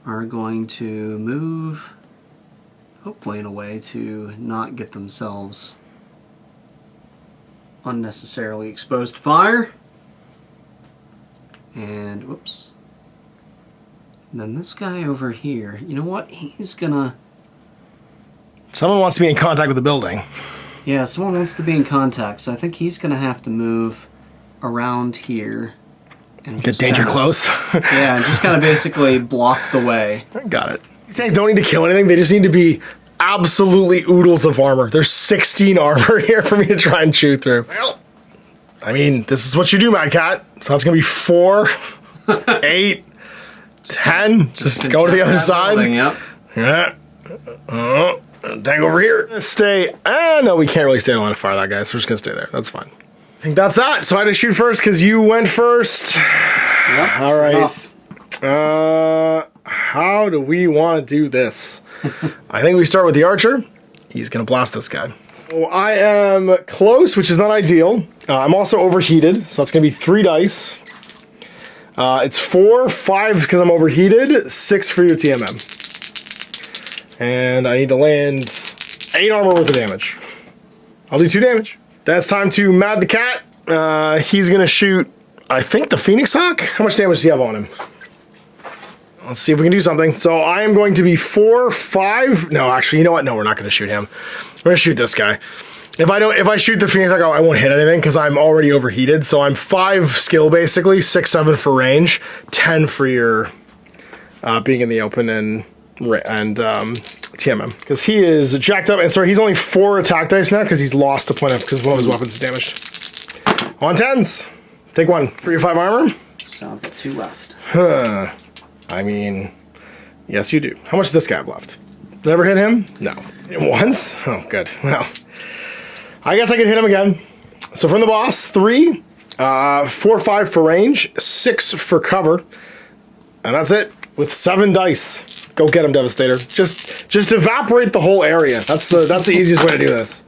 S2: are going to move, hopefully in a way to not get themselves unnecessarily exposed to fire. And whoops. And then this guy over here, you know what? He's gonna...
S1: Someone wants to be in contact with the building.
S2: Yeah, someone wants to be in contact, so I think he's gonna have to move around here. And
S1: Get danger close.
S2: Yeah, and just kind of basically block the way.
S1: Got it. These things don't need to kill anything. They just need to be absolutely oodles of armor. There's 16 armor here for me to try and chew through. Well, I mean, this is what you do, Mad Cat. So that's going to be 4, 8, 10. Just go to the other side.
S2: Building, yep.
S1: Yeah. Tank over here. Stay. No, we can't really stay in line of fire, that guy. So we're just going to stay there. That's fine. I think that's that. So I had to shoot first because you went first.
S2: Yep,
S1: all right. How do we want to do this? I think we start with the archer. He's going to blast this guy. Oh, I am close, which is not ideal. I'm also overheated, so that's going to be 3 dice. It's 4, 5 because I'm overheated, 6 for your TMM. And I need to land 8 armor worth of damage. I'll do 2 damage. That's time to Mad the Cat. He's going to shoot, I think, the Phoenix Hawk. How much damage does he have on him? Let's see if we can do something. So I am going to be 4, 5. No, actually, you know what? No, we're not going to shoot him. We're going to shoot this guy. If I shoot the Phoenix Hawk, I won't hit anything because I'm already overheated. So I'm 5 skill, basically. 6, 7 for range. 10 for your being in the open and TMM. Because he is jacked up. And sorry, he's only 4 attack dice now because he's lost a point of because one of his weapons is damaged. On 10s. Take 1. 3 or 5 armor.
S2: So I've got 2 left.
S1: I mean, yes, you do. How much does this guy have left? Did I ever hit him? No. Hit him once? Oh, good. Well, I guess I could hit him again. So from the boss, 3, 4, 5 for range, 6 for cover, and that's it. With 7 dice, go get him, Devastator. Just evaporate the whole area. That's the easiest way to do this.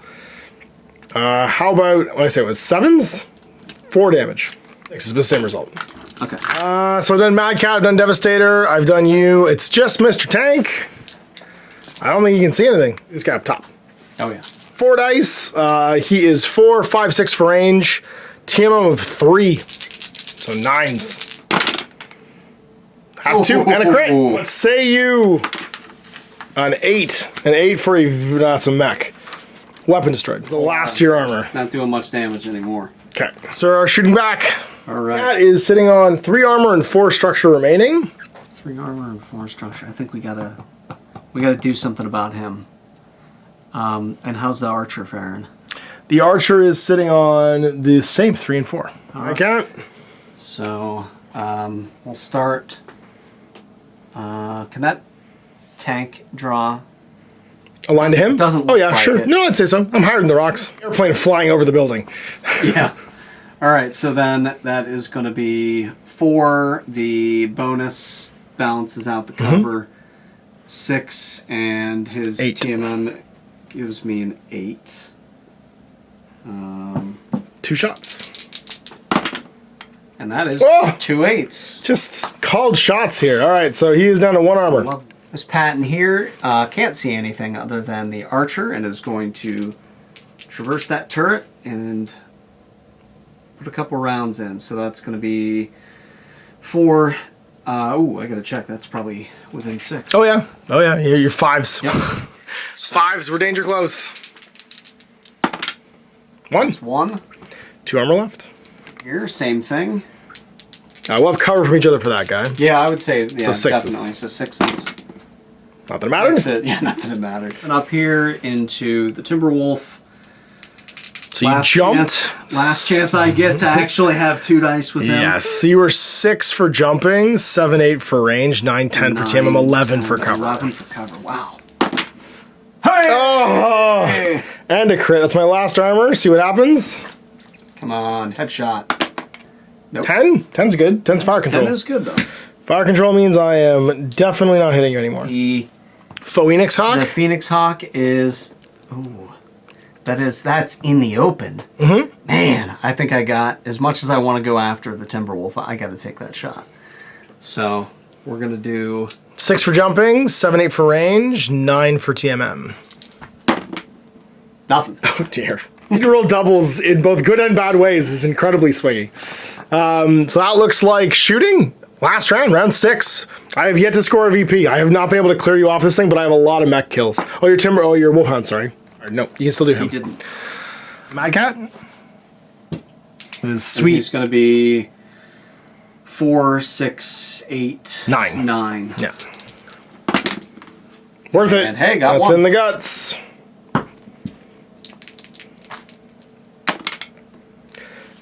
S1: How about what I say it was 7s, 4 damage. It's the same result.
S2: Okay.
S1: So I've done Mad Cat, I've done Devastator, I've done you. It's just Mr. Tank. I don't think you can see anything. This guy up top.
S2: Oh, yeah.
S1: 4 dice. He is 4, 5, 6 for range. TMM of 3. So 9s. Have 2 and a crit. Let's say you. An 8. An 8 for that's a mech. Weapon destroyed. The last to your armor.
S2: Not doing much damage anymore.
S1: Okay. So shooting back.
S2: All right.
S1: That is sitting on 3 armor and 4 structure remaining.
S2: 3 armor and 4 structure. I think we gotta do something about him. And how's the archer faring?
S1: The archer is sitting on the same 3 and 4. I count.
S2: So we'll start. Can that tank draw?
S1: A line to him?
S2: Doesn't
S1: oh
S2: look
S1: yeah,
S2: like
S1: sure.
S2: it.
S1: No, I'd say so. I'm higher than the rocks. Airplane flying over the building.
S2: Yeah. All right, so then that is going to be 4. The bonus balances out the cover. 6, and his
S1: 8.
S2: TMM gives me an 8.
S1: 2 shots.
S2: And that is
S1: Oh!
S2: 2 8s.
S1: Just called shots here. All right, so he is down to 1
S2: I
S1: armor.
S2: love this Patton here. Can't see anything other than the archer, and is going to traverse that turret and put a couple rounds in. So that's going to be 4. Oh, I got to check. That's probably within 6.
S1: Oh yeah. Oh yeah. Your 5s.
S2: Yep.
S1: 5s. We're danger close. 1.
S2: That's 1.
S1: 2 armor left.
S2: Here, same thing.
S1: We'll have cover from each other for that guy.
S2: Yeah, I would say, yeah,
S1: So 6s.
S2: definitely. So 6s.
S1: Not that it matters.
S2: Yeah, not that it mattered. And up here into the Timberwolf.
S1: So you jumped.
S2: Last chance I get to actually have 2 dice with him.
S1: Yes. So you were 6 for jumping, 7, 8 for range, 9, 10 for TMM, 11 for cover.
S2: 11 for cover. Wow. Hey!
S1: Oh!
S2: Hey!
S1: And a crit. That's my last armor. See what happens.
S2: Come on, headshot. Nope.
S1: 10? 10's good. 10's fire control.
S2: 10 is good though.
S1: Fire control means I am definitely not hitting you anymore.
S2: The
S1: Phoenix Hawk?
S2: The Phoenix Hawk is... Ooh. That's in the open.
S1: Mm-hmm.
S2: Man, I think I got... As much as I want to go after the Timberwolf, I got to take that shot. So, we're going to do...
S1: 6 for jumping, 7, 8 for range, 9 for TMM.
S2: Nothing.
S1: Oh dear. You can roll doubles in both good and bad ways. It's incredibly swingy. So that looks like shooting. Last round, round 6. I have yet to score a VP. I have not been able to clear you off this thing, but I have a lot of mech kills. Oh, your Wolfhound, sorry. Or, no, you can still do him.
S2: He didn't.
S1: Mad Cat? Is sweet.
S2: He's going to be 4, 6, 8,
S1: 9.
S2: 9.
S1: Yeah. Worth it.
S2: And hey, got
S1: That's
S2: one.
S1: in the guts.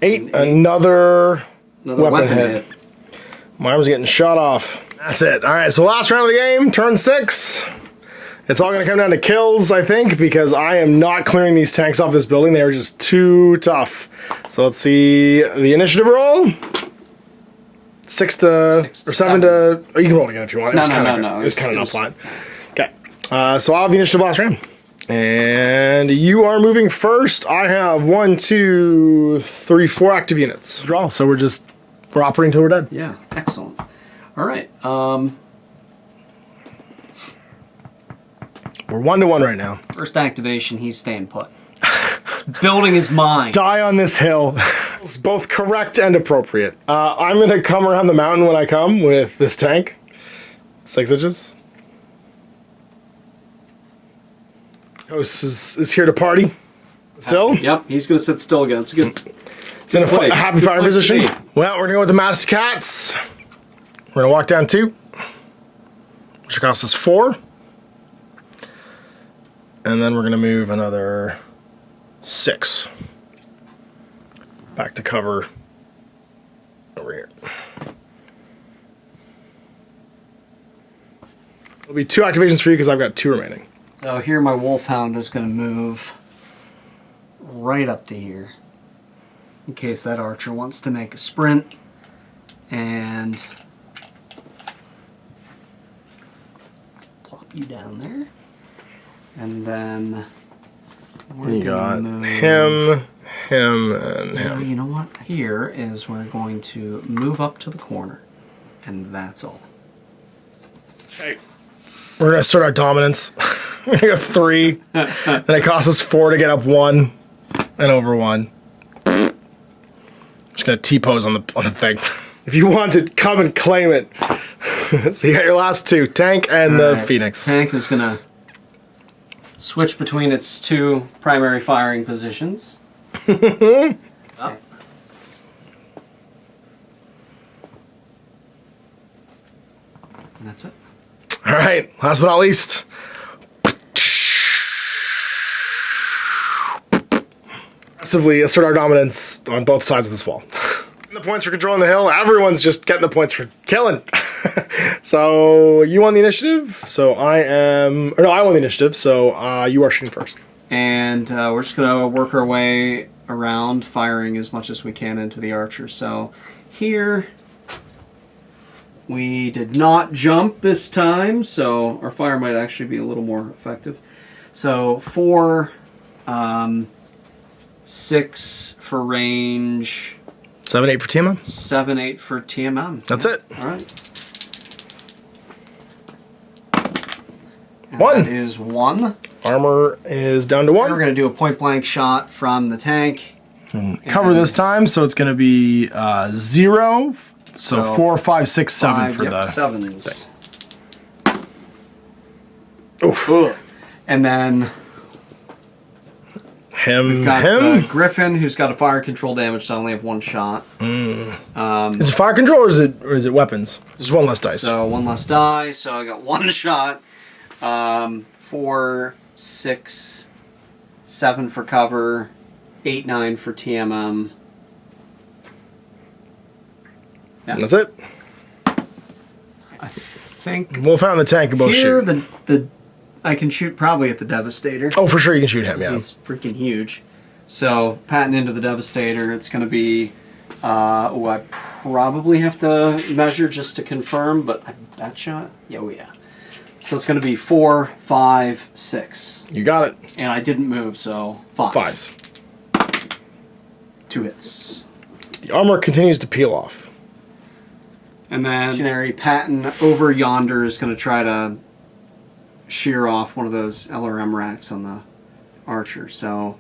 S1: 8, another weapon hit. Mine was getting shot off. That's it. All right, so last round of the game, turn 6. It's all going to come down to kills, I think, because I am not clearing these tanks off this building. They are just too tough. So let's see the initiative roll. 6 to... or 7 to... Oh, you can roll it again if you want.
S2: No.
S1: It was kind of not flat. Okay. So I'll have the initiative last round. And you are moving first. I have 1, 2, 3, 4 active units. Draw. So we're operating until we're dead.
S2: Yeah, excellent. All right.
S1: We're 1 to 1 right now.
S2: First activation, he's staying put. Building his mind.
S1: Die on this hill. It's both correct and appropriate. I'm going to come around the mountain when I come with this tank. 6 inches. Ghost is here to party. Still?
S2: Yep, he's going to sit still again. It's a good...
S1: It's in a happy fire position.
S2: be.
S1: Well, we're going to go with the Master Cats. We're going to walk down 2. Which costs us 4. And then we're going to move another 6. Back to cover over here. There'll be 2 activations for you because I've got 2 remaining.
S2: So here my Wolfhound is going to move right up to here. In case that archer wants to make a sprint. And plop you down there. And then we're
S1: You got
S2: move...
S1: him, and him.
S2: You know what? Here is we're going to move up to the corner. And that's all.
S1: Okay. We're going to start our dominance. We're going to go 3. Then it costs us 4 to get up 1 and over 1. Just going to T-pose on the thing. If you want to, come and claim it. So you got your last 2, Tank and the Phoenix.
S2: Tank is going to switch between its 2 primary firing positions. Okay. And that's it.
S1: All right, last but not least. Aggressively assert our dominance on both sides of this wall. The points for controlling the hill, everyone's just getting the points for killing. So you won the initiative, so I won the initiative, so you are shooting first.
S2: And we're just going to work our way around, firing as much as we can into the archer. So here, we did not jump this time, so our fire might actually be a little more effective. So 4, 6 for range.
S1: 7, 8 for TMM.
S2: 7, 8 for TMM.
S1: That's it.
S2: All right. And
S1: 1.
S2: That is 1.
S1: Armor is down to 1.
S2: We're going to do a point blank shot from the tank.
S1: Cover this time, so it's going to be 0. So 4, 5, 6, 7 for the
S2: 7s.
S1: Oof.
S2: And then
S1: we've
S2: got
S1: him.
S2: Griffin, who's got a fire control damage, so I only have 1 shot.
S1: Is it fire control or is it weapons? There's 1 less dice.
S2: So 1 less die, so I got 1 shot. 4, 6, 7 for cover, 8, 9 for TMM. Yeah.
S1: And that's it.
S2: I think
S1: Wolfhound and the tank can both
S2: here
S1: shoot.
S2: I can shoot probably at the Devastator.
S1: Oh, for sure you can shoot him, yeah.
S2: He's freaking huge. So, patting into the Devastator, it's going to be, I probably have to measure just to confirm, but I betcha. Yeah, oh yeah. So it's going to be 4, 5, 6.
S1: You got it.
S2: And I didn't move, so 5.
S1: 5s.
S2: 2 hits.
S1: The armor continues to peel off.
S2: And then Mercenary Patton over yonder is going to try to shear off one of those LRM racks on the archer. So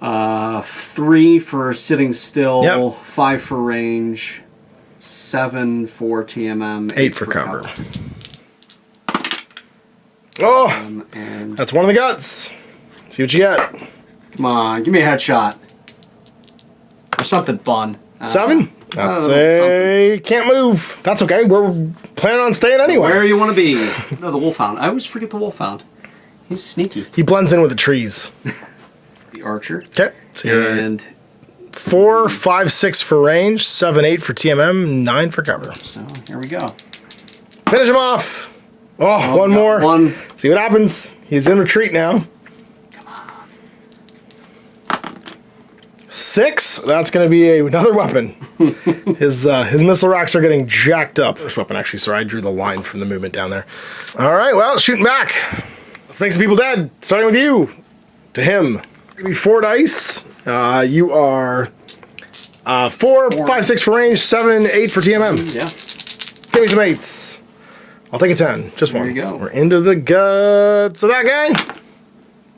S2: 3 for sitting still,
S1: yep.
S2: 5 for range, 7 for TMM,
S1: 8 for cover. Oh,
S2: and
S1: that's one of the guts. See what you get.
S2: Come on, give me a headshot. Or something fun.
S1: 7? That's a can't move. That's okay. We're planning on staying anyway.
S2: Where you want to be. No, the Wolfhound. I always forget the Wolfhound. He's sneaky.
S1: He blends in with the trees.
S2: The archer.
S1: Okay. So
S2: and
S1: 4, 5, 6 for range, 7, 8 for TMM, 9 for cover.
S2: So here we go.
S1: Finish him off. Oh, one more.
S2: One.
S1: See what happens. He's in retreat now.
S2: Come on.
S1: 6. That's going to be another weapon. His missile racks are getting jacked up. First weapon, actually. Sorry, I drew the line from the movement down there. All right, well, shooting back. Let's make some people dead. Starting with you. To him. Give me 4 dice. You are 4, 5, 6 for range, 7, 8 for TMM.
S2: Yeah.
S1: Give me some 8s. I'll take a 10. Just one.
S2: There you go.
S1: We're into the guts of that guy.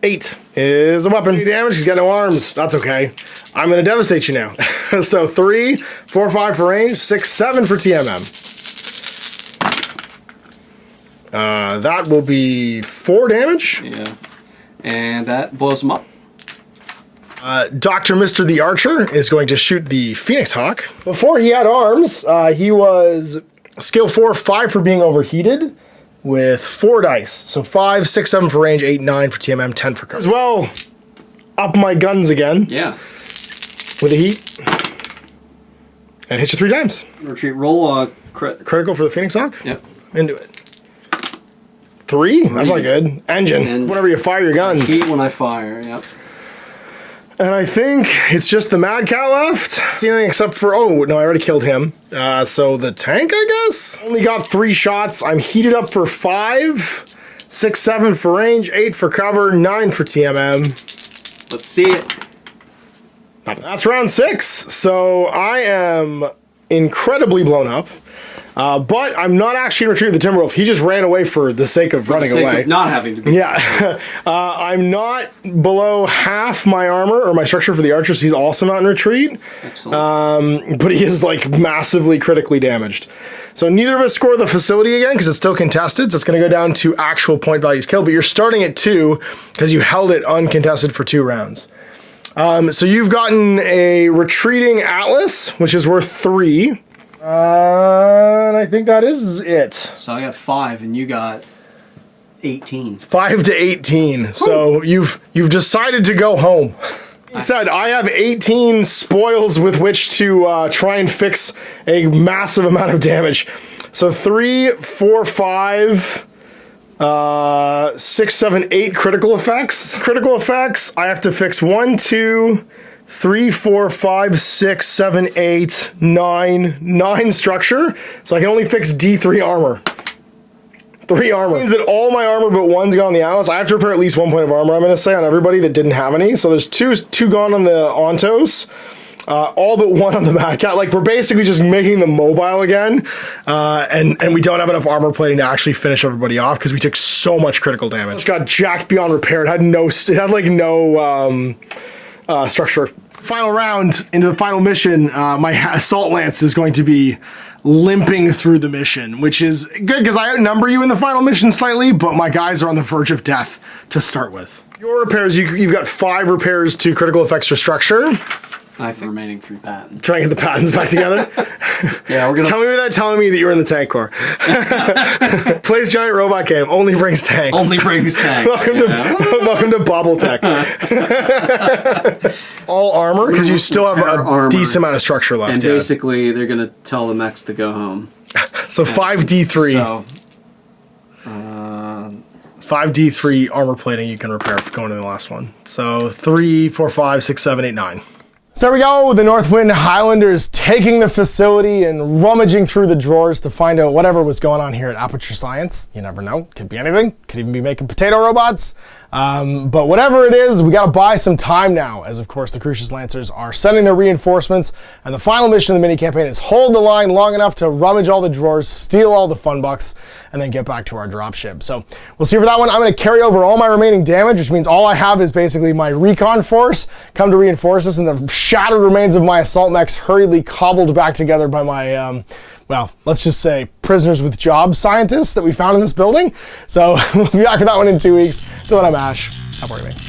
S1: 8 is a weapon. Damage. He's got no arms. That's okay. I'm going to devastate you now. So 3, 4, 5 for range, 6, 7 for TMM. That will be 4 damage.
S2: Yeah. And that blows him up.
S1: Dr. Mr. the Archer is going to shoot the Phoenix Hawk. Before he had arms, he was skill 4, 5 for being overheated with 4 dice. So 5, 6, 7 for range, 8, 9 for TMM, 10 for cover. As well, up my guns again.
S2: Yeah.
S1: With a heat. And hit you 3 times.
S2: Retreat roll
S1: Critical for the Phoenix Hawk?
S2: Yep.
S1: Into it. 3? That's not good. Engine.
S2: And
S1: whenever you fire your guns.
S2: Heat when I fire, yep.
S1: And I think it's just the Mad Cat left. It's the only except for, oh, no, I already killed him. So the tank, I guess? Only got 3 shots. I'm heated up for 5, 6, 7 for range, 8 for cover, 9 for TMM.
S2: Let's see it.
S1: That's round 6. So I am incredibly blown up. But I'm not actually in retreat with the Timberwolf. He just ran away for the sake of running away.
S2: Of not having to be.
S1: Yeah. I'm not below half my armor or my structure for the archer, so he's also not in retreat.
S2: Excellent.
S1: But he is like massively critically damaged. So neither of us score the facility again because it's still contested. So it's going to go down to actual point values killed. But you're starting at 2 because you held it uncontested for 2 rounds. So you've gotten a retreating Atlas, which is worth 3. And I think that is it.
S2: So I got 5 and you got 18.
S1: 5 to 18. Woo. So you've decided to go home. I said I have 18 spoils with which to try and fix a massive amount of damage. So 3, 4, 5, 6, 7, 8 critical effects. Critical effects, I have to fix 1, 2, 3, 4, 5, 6, 7, 8, 9 structure. So I can only fix D3 armor. 3 armor. That means that all my armor but 1's gone on the Atlas. I have to repair at least 1 point of armor, I'm going to say, on everybody that didn't have any. So there's 2 gone on the Ontos. All but 1 on the Mad Cat. Like, we're basically just making them mobile again. And we don't have enough armor plating to actually finish everybody off because we took so much critical damage. It got jacked beyond repair. It had no structure. Final round into the final mission. My assault lance is going to be limping through the mission, which is good because I outnumber you in the final mission slightly, but my guys are on the verge of death to start with. Your repairs, you've got 5 repairs to critical effects for structure.
S2: I think remaining 3 patents.
S1: Try and get the patents back together.
S2: Yeah, we're gonna
S1: tell me without telling me that you were in the tank corps. Plays giant robot game. Only brings tanks.
S2: Only brings tanks.
S1: welcome to Battletech. All armor because you still have a decent amount of structure left.
S2: And basically, they're gonna tell the mechs to go home.
S1: So 5D3.
S2: So
S1: 5D3 armor plating you can repair going to the last one. So 3, 4, 5, 6, 7, 8, 9. So there we go, the Northwind Highlanders taking the facility and rummaging through the drawers to find out whatever was going on here at Aperture Science. You never know, could be anything, could even be making potato robots. But whatever it is, we gotta buy some time now, as of course the Crucis Lancers are sending their reinforcements, and the final mission of the mini campaign is hold the line long enough to rummage all the drawers, steal all the fun bucks, and then get back to our dropship. So we'll see for that one. I'm gonna carry over all my remaining damage, which means all I have is basically my recon force come to reinforce us, and the shattered remains of my assault mechs hurriedly cobbled back together by my, well, let's just say prisoners with jobs scientists that we found in this building. So we'll be back for that one in 2 weeks. Till then, I'm Ash. Have a great day.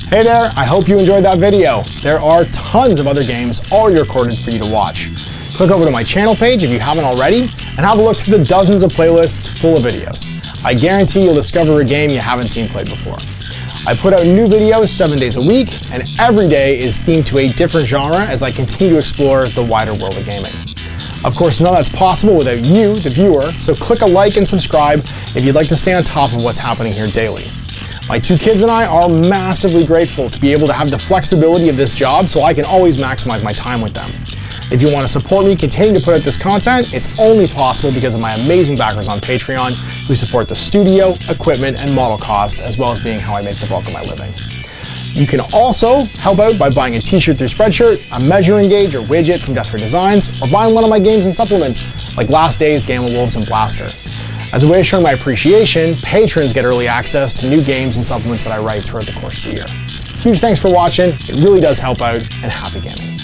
S1: Hey there, I hope you enjoyed that video. There are tons of other games already recorded for you to watch. Click over to my channel page if you haven't already, and have a look through the dozens of playlists full of videos. I guarantee you'll discover a game you haven't seen played before. I put out new videos 7 days a week, and every day is themed to a different genre as I continue to explore the wider world of gaming. Of course, none of that's possible without you, the viewer, so click a like and subscribe if you'd like to stay on top of what's happening here daily. My 2 kids and I are massively grateful to be able to have the flexibility of this job so I can always maximize my time with them. If you want to support me continue to put out this content, it's only possible because of my amazing backers on Patreon who support the studio, equipment, and model cost, as well as being how I make the bulk of my living. You can also help out by buying a t-shirt through Spreadshirt, a measuring gauge or widget from Death Ray Designs, or buying one of my games and supplements, like Last Days, Gamma Wolves, and Blaster. As a way of showing my appreciation, patrons get early access to new games and supplements that I write throughout the course of the year. Huge thanks for watching, it really does help out, and happy gaming.